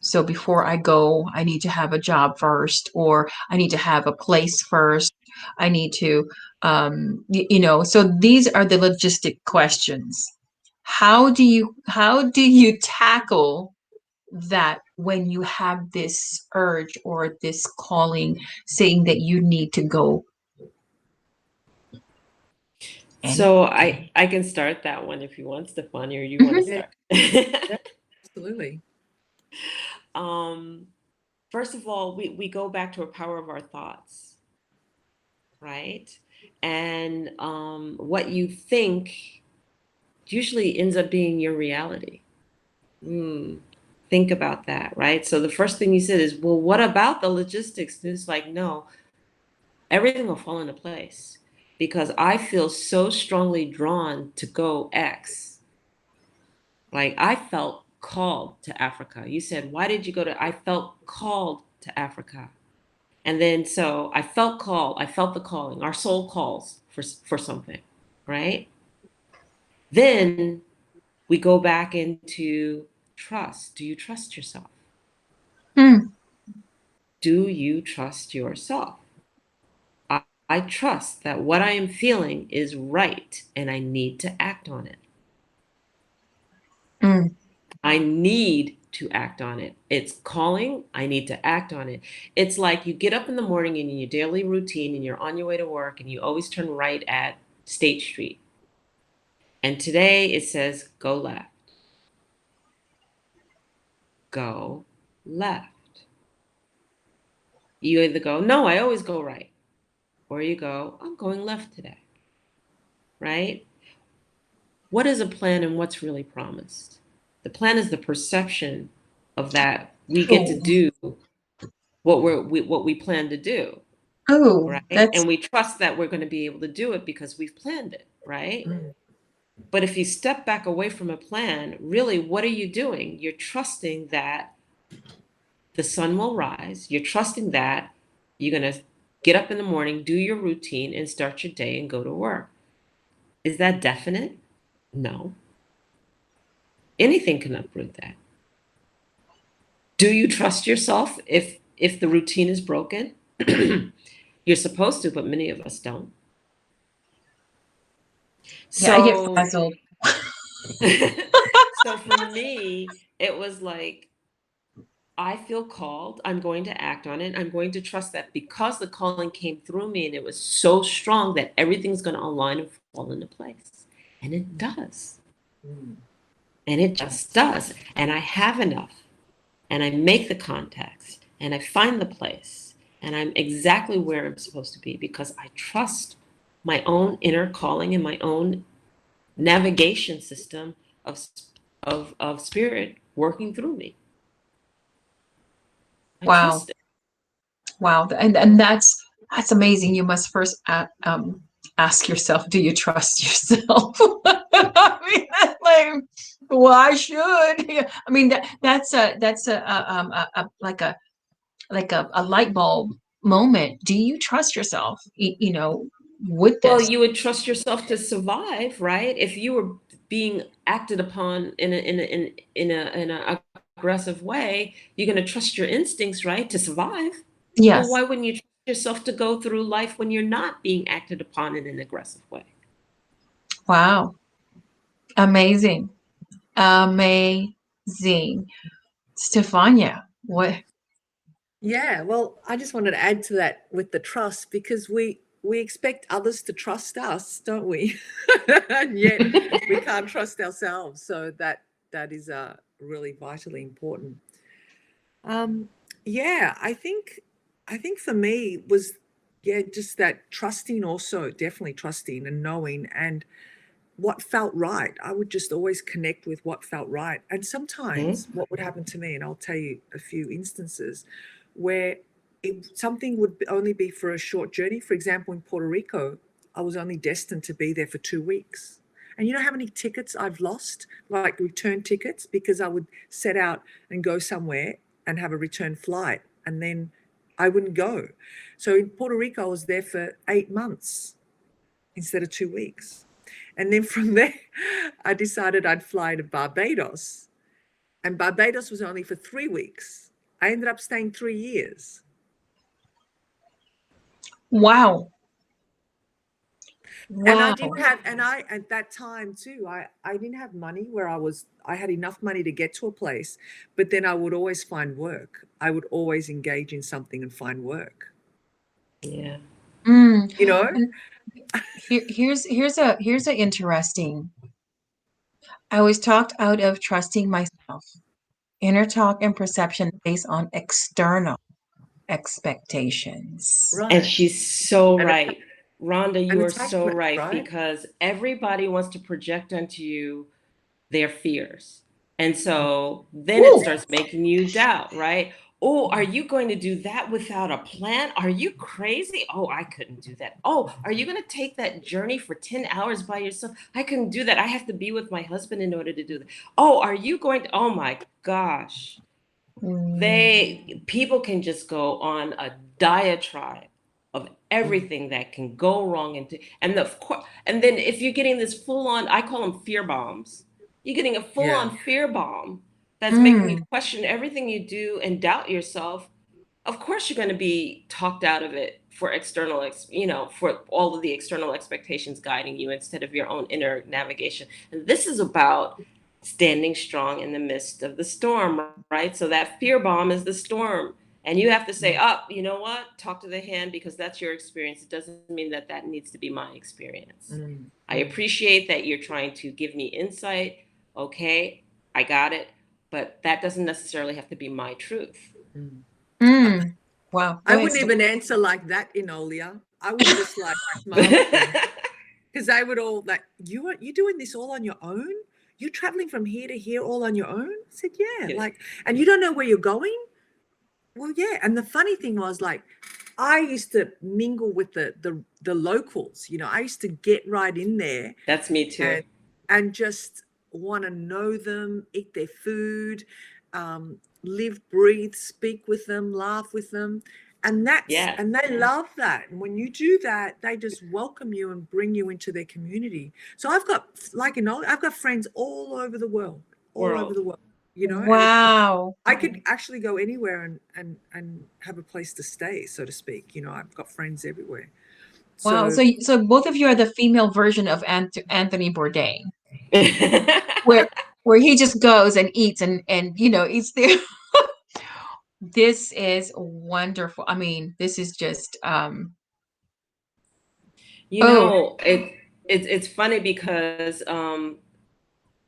Speaker 1: So before I go, I need to have a job first, or I need to have a place first. I need to, so these are the logistic questions. How do you tackle that when you have this urge or this calling saying that you need to go? And
Speaker 2: So I can start that one if you want, Stefania, or you want to
Speaker 1: Mhm.
Speaker 3: Yeah,
Speaker 2: start.
Speaker 3: yeah, absolutely.
Speaker 2: um, First of all, we go back to a power of our thoughts, right? And what you think usually ends up being your reality. Mm, think about that, right? So the first thing you said is, well, what about the logistics? And it's like, no, everything will fall into place because I feel so strongly drawn to go X. Like I felt called to Africa. You said, why did you go to? I felt called to Africa. And then so I felt called. I felt the calling. Our soul calls for something, right? Then we go back into trust. Do you trust yourself?
Speaker 1: Hmm.
Speaker 2: Do you trust yourself? I trust that what I am feeling is right and I need to act on it.
Speaker 1: Mm.
Speaker 2: I need to act on it. It's calling. I need to act on it. It's like you get up in the morning and in your daily routine and you're on your way to work and you always turn right at State Street. And today it says go left, go left. You either go, no, I always go right, or you go, I'm going left today, right? What is a plan and what's really promised? The plan is the perception of that we get to
Speaker 1: Oh,
Speaker 2: do what we plan to do,
Speaker 1: oh,
Speaker 2: right?
Speaker 1: that's
Speaker 2: And we trust that we're going to be able to do it because we've planned it, right?
Speaker 3: Mm.
Speaker 2: But if you step back away from a plan, really, what are you doing? You're trusting that the sun will rise. You're trusting that you're going to get up in the morning, do your routine, and start your day and go to work. Is that definite? No. Anything can uproot that. Do you trust yourself if the routine is broken? You're supposed to, but many of us don't.
Speaker 1: yeah, I get
Speaker 2: So
Speaker 1: frazzled.
Speaker 2: so for me, it was like I feel called. I'm going to act on it. I'm going to trust that because the calling came through me and it was so strong that everything's going to align and fall into place. And it does.
Speaker 3: Mm.
Speaker 2: And it just does. And I have enough. And I make the contacts and I find the place. And I'm exactly where I'm supposed to be because I trust my own inner calling and my own navigation system of spirit working through me. I
Speaker 1: Wow.
Speaker 2: trust it.
Speaker 1: Wow. And that's amazing. You must first ask yourself, do you trust yourself? I mean, that's like, well, I should. Yeah. I mean, that's like a light bulb moment. Do you trust yourself? With
Speaker 2: Well,
Speaker 1: this?
Speaker 2: you would trust yourself to survive, right? If you were being acted upon in a aggressive way, you're going to trust your instincts, right, to survive. Well,
Speaker 1: Yes.
Speaker 2: why wouldn't you trust yourself to go through life when you're not being acted upon in an aggressive way?
Speaker 1: Wow. Amazing. Amazing. Stefania, what?
Speaker 3: Yeah, well, I just wanted to add to that with the trust because we expect others to trust us, don't we? And yet we can't trust ourselves. So that is really vitally important. Um, yeah, I think for me was yeah, just that trusting also, definitely trusting and knowing and what felt right. I would just always connect with what felt right. And
Speaker 2: Mhm.
Speaker 3: sometimes what would happen to me, and I'll tell you a few instances where something would only be for a short journey. For example, in Puerto Rico, I was only destined to be there for 2 weeks. And you know how many tickets I've lost, like return tickets, because I would set out and go somewhere and have a return flight, and then I wouldn't go. So in Puerto Rico, I was there for 8 months instead of 2 weeks. And then from there, I decided I'd fly to Barbados. and Barbados was only for 3 weeks. I ended up staying 3 years.
Speaker 1: Wow.
Speaker 3: And I
Speaker 1: Wow.
Speaker 3: didn't have, and I, at that time too, I didn't have money where I had enough money to get to a place, but then I would always find work. I would always engage in something and find work,
Speaker 2: Yeah.
Speaker 1: Mm.
Speaker 3: you know?
Speaker 1: And here's a interesting. I was talked out of trusting myself. Inner talk and perception based on external expectations.
Speaker 2: And
Speaker 3: Right.
Speaker 2: she's so
Speaker 3: And
Speaker 2: right. Rhonda, you are so
Speaker 3: attachment,
Speaker 2: right
Speaker 3: right?
Speaker 2: because everybody wants to project onto you their fears. And so then it
Speaker 1: Ooh.
Speaker 2: starts making you doubt, right? Oh, are you going to do that without a plan? Are you crazy? Oh, I couldn't do that. Oh, are you going to take that journey for 10 hours by yourself? I couldn't do that. I have to be with my husband in order to do that. Oh, are you going to? Oh my gosh.
Speaker 1: Mm,
Speaker 2: They people can just go on a diatribe of
Speaker 3: Mm.
Speaker 2: everything that can go wrong of course, and then if you're getting this full on, I call them fear bombs. You're getting a full
Speaker 3: Yeah.
Speaker 2: on fear bomb that's making you
Speaker 1: mm,
Speaker 2: question everything you do and doubt yourself. Of course you're going to be talked out of it for for all of the external expectations guiding you instead of your own inner navigation. And this is about standing strong in the midst of the storm, right? So that fear bomb is the storm. And you have to say,
Speaker 3: Mm.
Speaker 2: up, you know what? Talk to the hand because that's your experience. It doesn't mean that that needs to be my experience.
Speaker 3: Mm.
Speaker 2: I
Speaker 3: Mm.
Speaker 2: appreciate that you're trying to give me insight. Okay, I got it. But that doesn't necessarily have to be my truth.
Speaker 3: Mm. I,
Speaker 1: mm. Wow. Go
Speaker 3: I
Speaker 1: ahead,
Speaker 3: wouldn't
Speaker 1: Steph.
Speaker 3: even answer like that, Enolia. I would just like smile at them because they would all like, you doing this all on your own? You're traveling from here to here all on your own? I said, yeah.
Speaker 2: Yeah,
Speaker 3: Like, and you don't know where you're going? Well, yeah. And the funny thing was, like, I used to mingle with the locals. I used to get right in there
Speaker 2: that's me too.
Speaker 3: and just want to know them, eat their food, live, breathe, speak with them, laugh with them.
Speaker 2: Yes.
Speaker 3: And they love that. And when you do that, they just welcome you and bring you into their community. So I've got, like, I've got friends all over the world, all over
Speaker 2: World.
Speaker 3: the world, and
Speaker 1: Wow.
Speaker 3: I could actually go anywhere and have a place to stay, so to speak. I've got friends everywhere.
Speaker 1: Wow.
Speaker 3: So
Speaker 1: So both of you are the female version of Anthony Bourdain, where he just goes and eats and eats there. This is wonderful. I mean, this is just
Speaker 2: You
Speaker 1: oh,
Speaker 2: know, it's funny because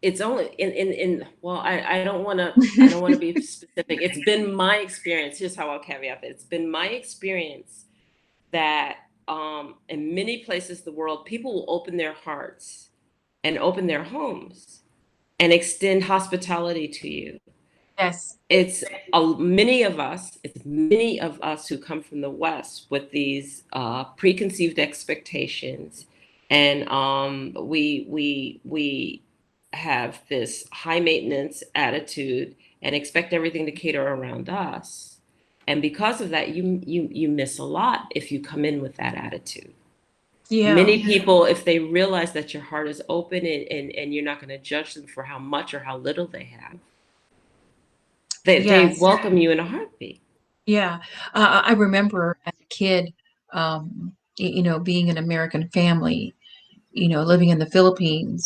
Speaker 2: it's only in well, I don't want to be specific. It's been my experience. Here's how I'll caveat that. It's been my experience that in many places of the world, people will open their hearts and open their homes and extend hospitality to you.
Speaker 1: yes.
Speaker 2: It's many of us who come from the West with these preconceived expectations, and we have this high maintenance attitude and expect everything to cater around us. And because of that, you miss a lot if you come in with that attitude.
Speaker 1: Yeah.
Speaker 2: Many people, if they realize that your heart is open and you're not going to judge them for how much or how little they have, they
Speaker 1: Yes.
Speaker 2: welcome you in a heartbeat.
Speaker 1: Yeah. I remember as a kid, being an American family, living in the Philippines,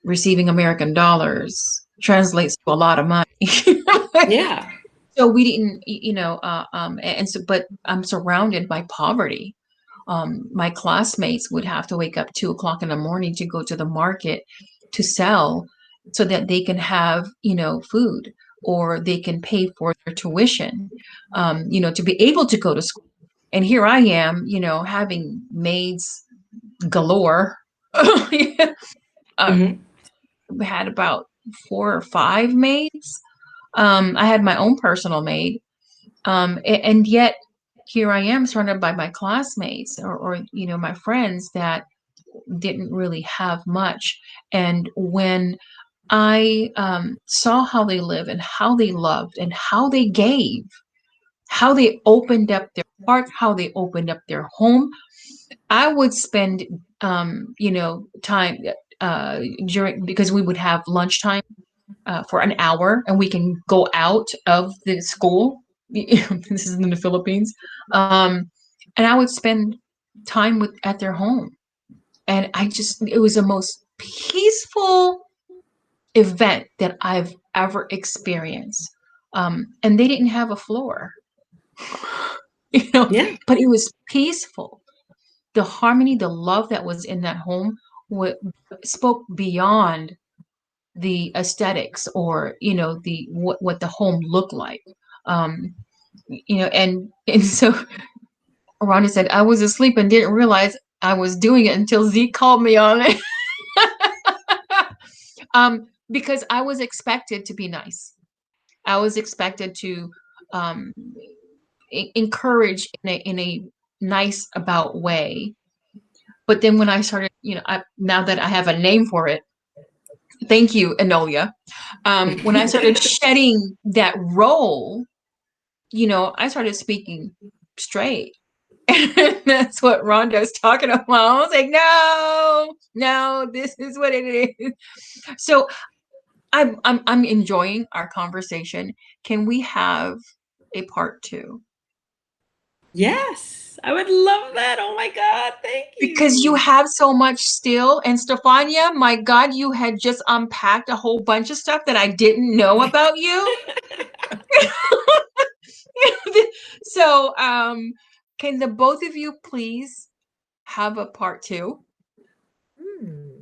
Speaker 1: receiving American dollars translates to a lot of money.
Speaker 2: Yeah.
Speaker 1: So we didn't, and so, but I'm surrounded by poverty. My classmates would have to wake up 2 o'clock in the morning to go to the market to sell so that they can have, food or they can pay for their tuition, to be able to go to school. And here I am, having maids galore. uh,
Speaker 2: Hmm.
Speaker 1: had about 4 or 5 maids. I had my own personal maid. And yet here I am surrounded by my classmates or my friends that didn't really have much. And when I saw how they live and how they loved and how they gave, how they opened up their heart, how they opened up their home, I would spend, time during because we would have lunchtime. for an hour, and we can go out of the school. This is in the Philippines. Um, and I would spend time with at their home. And it was the most peaceful event that I've ever experienced. And they didn't have a floor, you know,
Speaker 2: Yeah.
Speaker 1: but it was peaceful. The harmony, the love that was in that home what spoke beyond the aesthetics, or the what the home looked like. um and so Rhonda said I was asleep and didn't realize I was doing it until Zeke called me on it. Because I was expected to be nice. I was expected to um encourage in a nice about way. But then when I started, now that I have a name for it, thank you, Enolia. When I started shedding that role, I started speaking straight. And that's what Rhonda's talking about. I was like, no, no, this is what it is. So I'm enjoying our conversation. Can we have a part two?
Speaker 2: Yes, I would love that. Oh my God, thank
Speaker 1: Because you
Speaker 2: you.
Speaker 1: have so much still. And Stefania, my God, you had just unpacked a whole bunch of stuff that I didn't know about you. So, can the both of you please have a part two?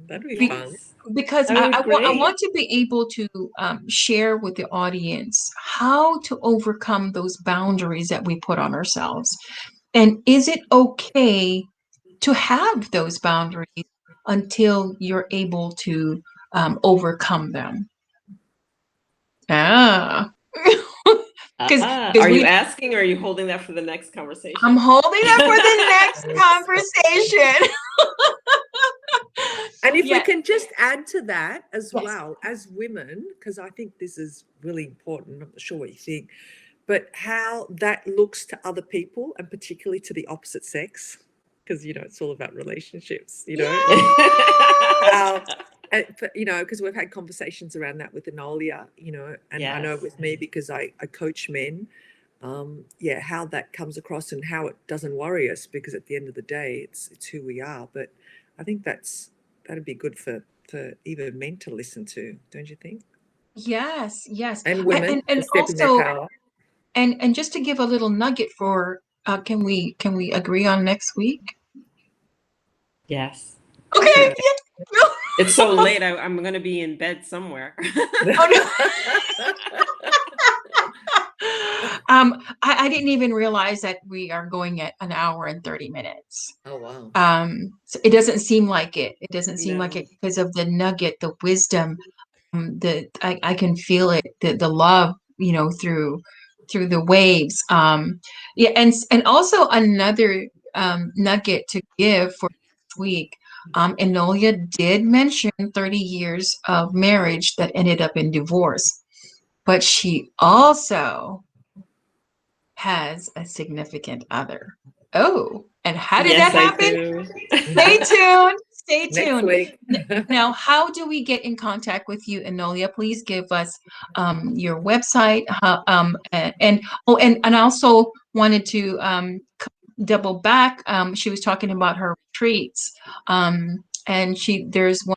Speaker 3: That'd be
Speaker 1: Be-
Speaker 3: fun.
Speaker 2: Yes,
Speaker 1: because
Speaker 2: that would be
Speaker 1: I
Speaker 2: great.
Speaker 1: want to be able to share with the audience how to overcome those boundaries that we put on ourselves. And is it okay to have those boundaries until you're able to overcome them? Ah. because
Speaker 2: Are you
Speaker 1: we
Speaker 2: asking or are you holding that for the next
Speaker 1: I'm
Speaker 2: conversation?
Speaker 1: holding that for the next
Speaker 3: Yes.
Speaker 1: conversation.
Speaker 3: And if we
Speaker 1: Yeah.
Speaker 3: can just add to that as
Speaker 1: Yes.
Speaker 3: well, as women, because I think this is really important. I'm not sure what you think, but how that looks to other people and particularly to the opposite sex, because it's all about relationships.
Speaker 1: Yes.
Speaker 3: How, but, because we've had conversations around that with Enolia, and I know
Speaker 2: Yes.
Speaker 3: with me because I coach men. Yeah, how that comes across and how it doesn't worry us, because at the end of the day, it's who we are. But I think that'd be good for even men to listen to, don't you think?
Speaker 1: Yes, yes.
Speaker 3: And
Speaker 1: A-
Speaker 3: women
Speaker 1: And
Speaker 3: to
Speaker 1: and
Speaker 3: step in their
Speaker 1: also
Speaker 3: power.
Speaker 1: and just to give a little nugget for can we agree on next week?
Speaker 2: Yes.
Speaker 1: Okay.
Speaker 3: Yeah.
Speaker 1: Yeah.
Speaker 2: It's so late. I'm going to be in bed somewhere.
Speaker 1: Oh no. I didn't even realize that we are going at an hour and 30 minutes.
Speaker 3: Oh wow.
Speaker 1: So it doesn't seem like it. It doesn't seem like
Speaker 2: No.
Speaker 1: it because of the nugget, the wisdom, I can feel it, the love, through the waves. Yeah, and also another nugget to give for this week. Enolia did mention 30 years of marriage that ended up in divorce, but she also has a significant other. Oh, and how did that
Speaker 2: Yes, I
Speaker 1: happen?
Speaker 2: do.
Speaker 1: Stay tuned. Stay
Speaker 3: Next
Speaker 1: tuned.
Speaker 3: week.
Speaker 1: Now, how do we get in contact with you, Enolia? Please give us your website. And I also wanted to double back. She was talking about her retreats, and there's one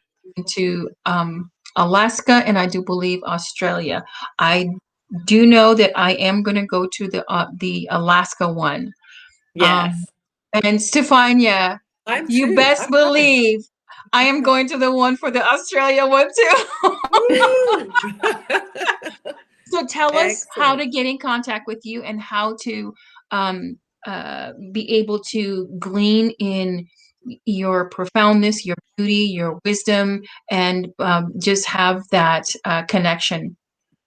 Speaker 1: to Alaska, and I do believe Australia. I do know that I am going to go to the Alaska one. Um,
Speaker 2: Yes.
Speaker 1: and Stefania,
Speaker 3: I'm
Speaker 1: you
Speaker 3: too.
Speaker 1: best
Speaker 3: I'm coming.
Speaker 1: believe I am going to the one for the Australia one too.
Speaker 3: Woo!
Speaker 1: So tell us how
Speaker 3: Excellent.
Speaker 1: to get in contact with you and how to be able to glean in your profoundness, your beauty, your wisdom, and just have that connection.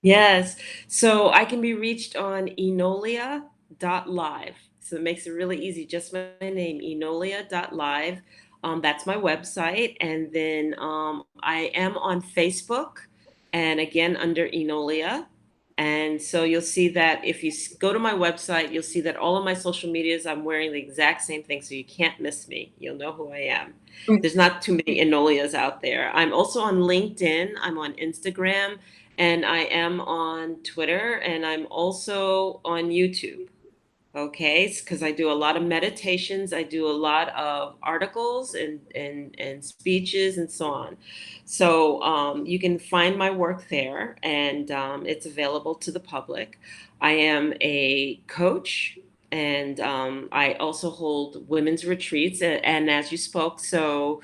Speaker 2: Yes. So I can be reached on enolia.live. So it makes it really easy. Just my name, enolia.live. That's my website. And then I am on Facebook and again under Enolia. And so you'll see that if you go to my website, you'll see that all of my social medias, I'm wearing the exact same thing. So you can't miss me. You'll know who I am. There's not too many Enolias out there. I'm also on LinkedIn. I'm on Instagram and I am on Twitter, and I'm also on YouTube. Okay, because I do a lot of meditations, I do a lot of articles and speeches and so on. So you can find my work there, and it's available to the public. I am a coach, and I also hold women's retreats. And as you spoke, so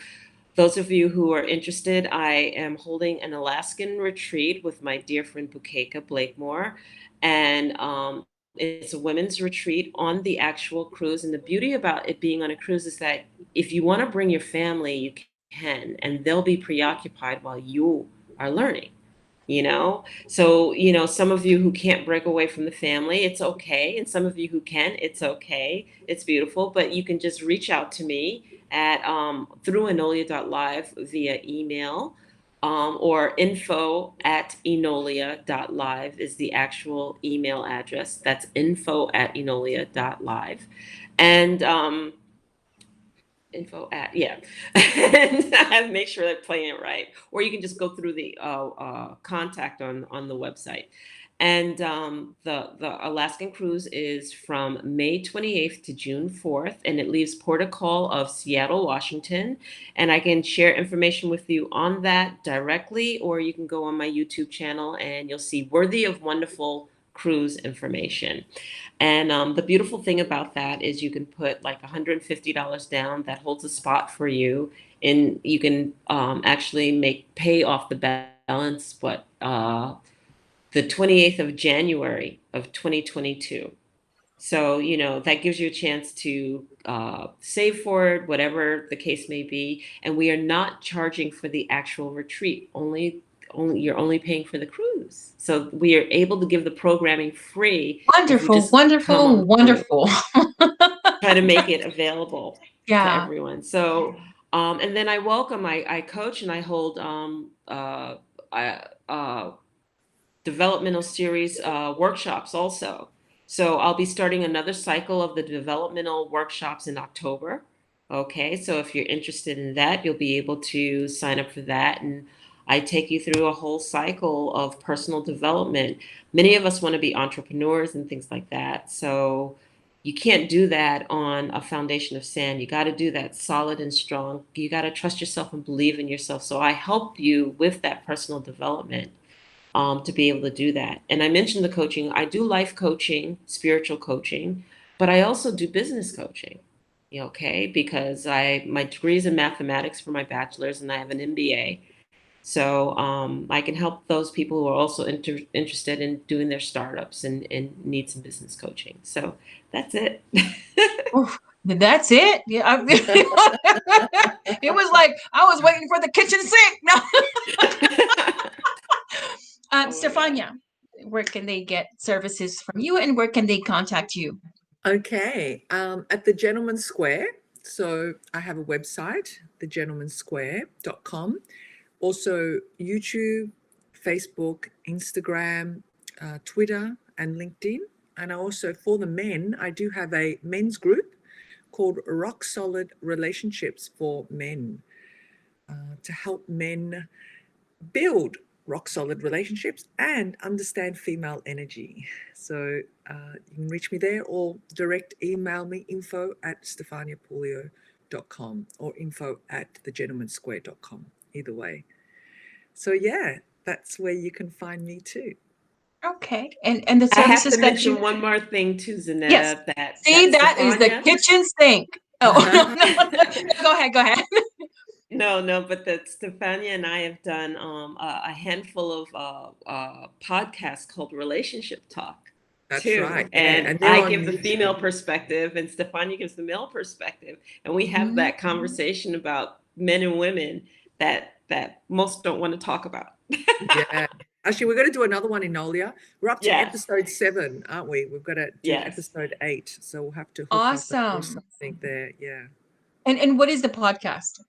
Speaker 2: those of you who are interested, I am holding an Alaskan retreat with my dear friend Bukeka Blakemore. And it's a women's retreat on the actual cruise. And the beauty about it being on a cruise is that if you want to bring your family, you can, and they'll be preoccupied while you are learning. Some of you who can't break away from the family, it's okay, and some of you who can, it's okay, it's beautiful, but you can just reach out to me at through enolia.live via email, or info@enolia.live is the actual email address. That's info@enolia.live. And info at yeah and I make sure they're playing it right, or you can just go through the contact on the website. And the Alaskan cruise is from May 28th to June 4th, and it leaves port of call of Seattle, Washington. And I can share information with you on that directly, or you can go on my YouTube channel and you'll see Worthy of Wonderful cruise information. And the beautiful thing about that is you can put like $150 down. That holds a spot for you, and you can actually pay off the balance. The 28th of January of 2022. So, that gives you a chance to save for it, whatever the case may be. And we are not charging for the actual retreat. Only you're only paying for the cruise. So we are able to give the programming free if we
Speaker 1: Wonderful,
Speaker 2: just come
Speaker 1: wonderful,
Speaker 2: on board,
Speaker 1: wonderful.
Speaker 2: try to make it available to
Speaker 1: Yeah.
Speaker 2: everyone. So, and then I coach and I hold I, developmental series workshops also. So I'll be starting another cycle of the developmental workshops in October. Okay, so if you're interested in that, you'll be able to sign up for that. And I take you through a whole cycle of personal development. Many of us want to be entrepreneurs and things like that. So you can't do that on a foundation of sand. You got to do that solid and strong. You got to trust yourself and believe in yourself. So I help you with that personal development, to be able to do that. And I mentioned the coaching. I do life coaching, spiritual coaching, but I also do business coaching. Okay, because my degree is in mathematics for my bachelor's, and I have an MBA. So I can help those people who are also interested in doing their startups and need some business coaching. So that's it.
Speaker 1: Oof, that's it. Yeah. It was like I was waiting for the kitchen sink. No.
Speaker 2: Oh my God.
Speaker 1: Stefania, where can they get services from you, and where can they contact you?
Speaker 3: Okay, at the Gentleman Square. So I have a website, thegentlemansquare.com. Also YouTube, Facebook, Instagram, Twitter, and LinkedIn. And I also, for the men, I do have a men's group called Rock Solid Relationships for Men, to help men build rock solid relationships and understand female energy. So you can reach me there, or direct email me, info@stefaniapoolio.com or info@thegentlemansquare.com, either way. So yeah, that's where you can find me too.
Speaker 1: Okay, and the
Speaker 2: I have
Speaker 1: services
Speaker 2: to
Speaker 1: that you.
Speaker 2: mention one more thing too,
Speaker 1: Yes.
Speaker 2: Zanetta, that
Speaker 1: See, that is the
Speaker 2: Stefania.
Speaker 1: kitchen sink. Oh, no, no, no. Go ahead, go ahead.
Speaker 2: No, no, but that Stefania and I have done a handful of podcasts called Relationship Talk
Speaker 3: That's
Speaker 2: too.
Speaker 3: right. Yeah.
Speaker 2: And
Speaker 3: And they're
Speaker 2: I
Speaker 3: on
Speaker 2: give the female
Speaker 3: YouTube.
Speaker 2: perspective and Stefania gives the male perspective. And we have
Speaker 1: Mhm.
Speaker 2: that conversation about men and women that most don't want to talk about.
Speaker 3: Yeah. Actually, we're going to do another one in Enolia. We're up to
Speaker 2: Yes,
Speaker 3: episode 7, aren't we? We've got to do
Speaker 2: yes.
Speaker 3: episode 8. So we'll have to hook up and do
Speaker 1: Awesome.
Speaker 3: something there. Yeah.
Speaker 1: And what is the podcast?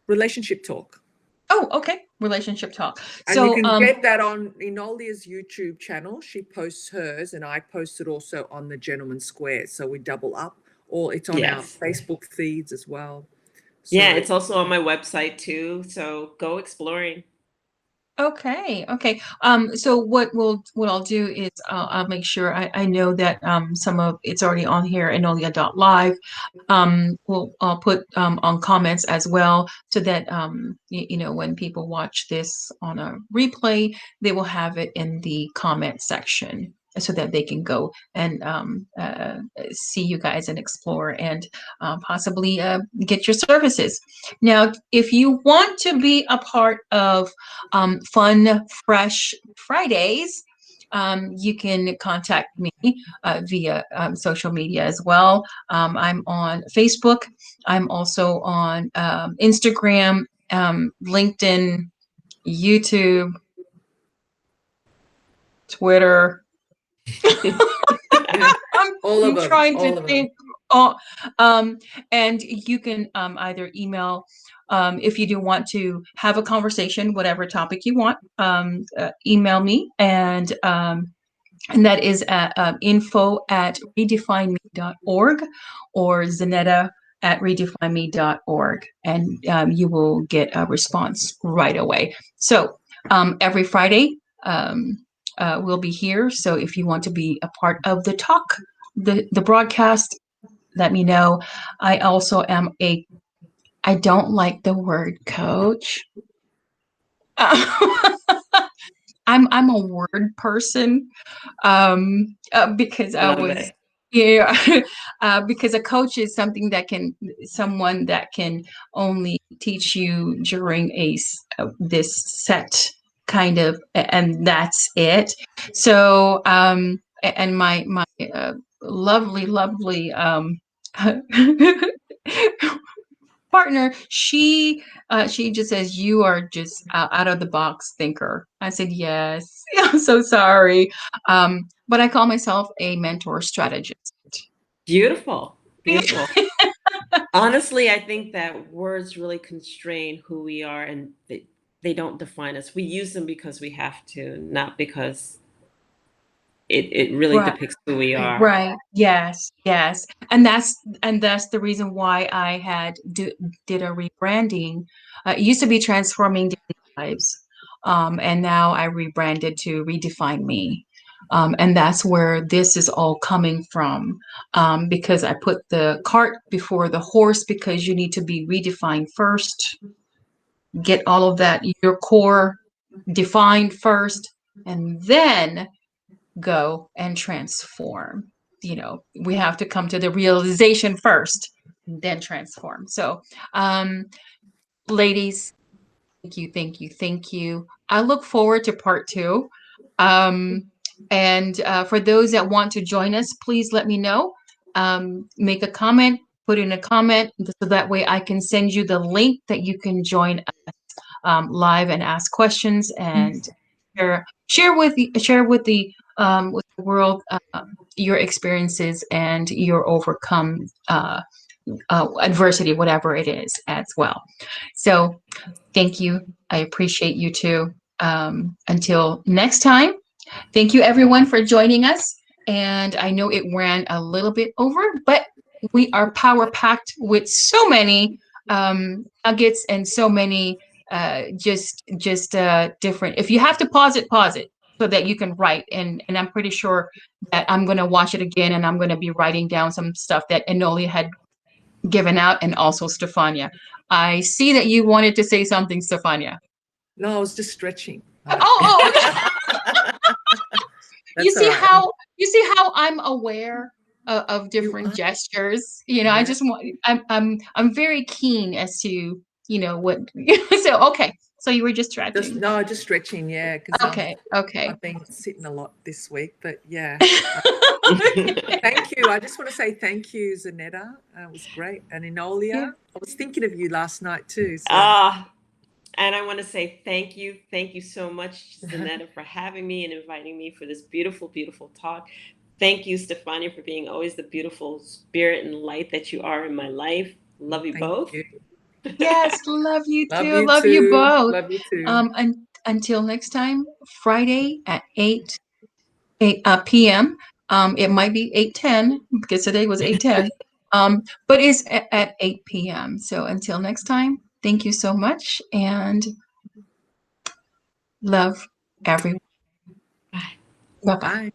Speaker 3: Relationship talk.
Speaker 1: Oh, okay. Relationship talk.
Speaker 3: And you
Speaker 1: So,
Speaker 3: can get that on Enolia's YouTube channel. She posts hers, and I post it also on the Gentleman Square. So we double up, or it's on our
Speaker 2: Yes.
Speaker 3: Facebook feeds as well.
Speaker 2: Yeah,
Speaker 3: So
Speaker 2: it's also on my website too. So go exploring.
Speaker 1: Okay, okay. So what I'll do is I'll make sure I know that some of it's already on here, Enolia.live. We'll put on comments as well, so that you know, when people watch this on a replay, they will have it in the comment section, so that they can go and see you guys and explore, and possibly get your services. Now, if you want to be a part of Fun Fresh Fridays, you can contact me via social media as well. I'm on Facebook. I'm also on Instagram, LinkedIn, YouTube, Twitter.
Speaker 3: All of
Speaker 1: I'm
Speaker 3: them,
Speaker 1: trying to
Speaker 3: all of them.
Speaker 1: think. Oh, and you can either email, if you do want to have a conversation, whatever topic you want, email me, and that is at info@redefineme.org, or Zaneta@redefineme.org, and you will get a response right away. So every Friday, we'll be here. So if you want to be a part of the talk, the broadcast, let me know. I also am a, I don't like the word coach. I'm a word person, because I
Speaker 2: Love
Speaker 1: was,
Speaker 2: it.
Speaker 1: yeah, because a coach is something that can, someone that can only teach you during this set kind of, and that's it. So and my lovely partner, she just says, you are just out of the box thinker. I said, yes. I'm so sorry. But I call myself a mentor strategist.
Speaker 2: Beautiful. Beautiful. Honestly, I think that words really constrain who we are, and they don't define us. We use them because we have to, not because it really
Speaker 1: Right.
Speaker 2: depicts who we are.
Speaker 1: Right. Yes. Yes. And that's the reason why I did a rebranding. It used to be Transforming Daily Lives, and now I rebranded to Redefine Me. And that's where this is all coming from, because I put the cart before the horse, because you need to be redefined first, get all of that, your core defined first, and then go and transform. You know, we have to come to the realization first, then transform. So, ladies, thank you, thank you, thank you. I look forward to part two. Um, and for those that want to join us, please let me know. Make a comment, put in a comment, so that way I can send you the link that you can join live and ask questions, and share with the world your experiences and your overcome adversity, whatever it is, as well. So thank you. I appreciate you too. Until next time, thank you everyone for joining us. And I know it ran a little bit over, but we are power packed with so many nuggets, and so many just different. If you have to pause it so that you can write. And I'm pretty sure that I'm going to watch it again, and I'm going to be writing down some stuff that Enolia had given out, and also Stefania. I see that you wanted to say something, Stefania.
Speaker 3: No, I was just stretching.
Speaker 1: Oh, oh, okay. you
Speaker 3: That's all
Speaker 1: see
Speaker 3: right.
Speaker 1: how you see how I'm aware of
Speaker 3: You
Speaker 1: different
Speaker 3: are,
Speaker 1: gestures. You know, I
Speaker 3: yeah.
Speaker 1: just want, I'm very keen as to, what. So okay, so you were just
Speaker 3: Just
Speaker 1: stretching.
Speaker 3: no, just stretching, yeah, because
Speaker 1: Okay, okay.
Speaker 3: I've been sitting a lot this week, but yeah. Thank you. I just want to say thank you, Zanetta. It was great. And
Speaker 1: Yeah.
Speaker 3: Enolia, I was thinking of you last night too. So
Speaker 2: Ah, and I want to say thank you. Thank you so much, Zanetta, for having me and inviting me for this beautiful, beautiful talk. Thank you, Stefania, for being always the beautiful spirit and light that you are in my life. Love you
Speaker 3: thank
Speaker 2: both.
Speaker 3: you.
Speaker 1: Yes, love you
Speaker 3: Love
Speaker 1: too.
Speaker 3: you
Speaker 1: Love you
Speaker 3: too.
Speaker 1: both.
Speaker 3: Love you too.
Speaker 1: Until next time, Friday at 8 p.m. It might be 8:10, because today was 8:10. But it's at 8 p.m. So until next time, thank you so much, and Love everyone.
Speaker 2: Bye.
Speaker 1: Bye bye.
Speaker 3: Bye.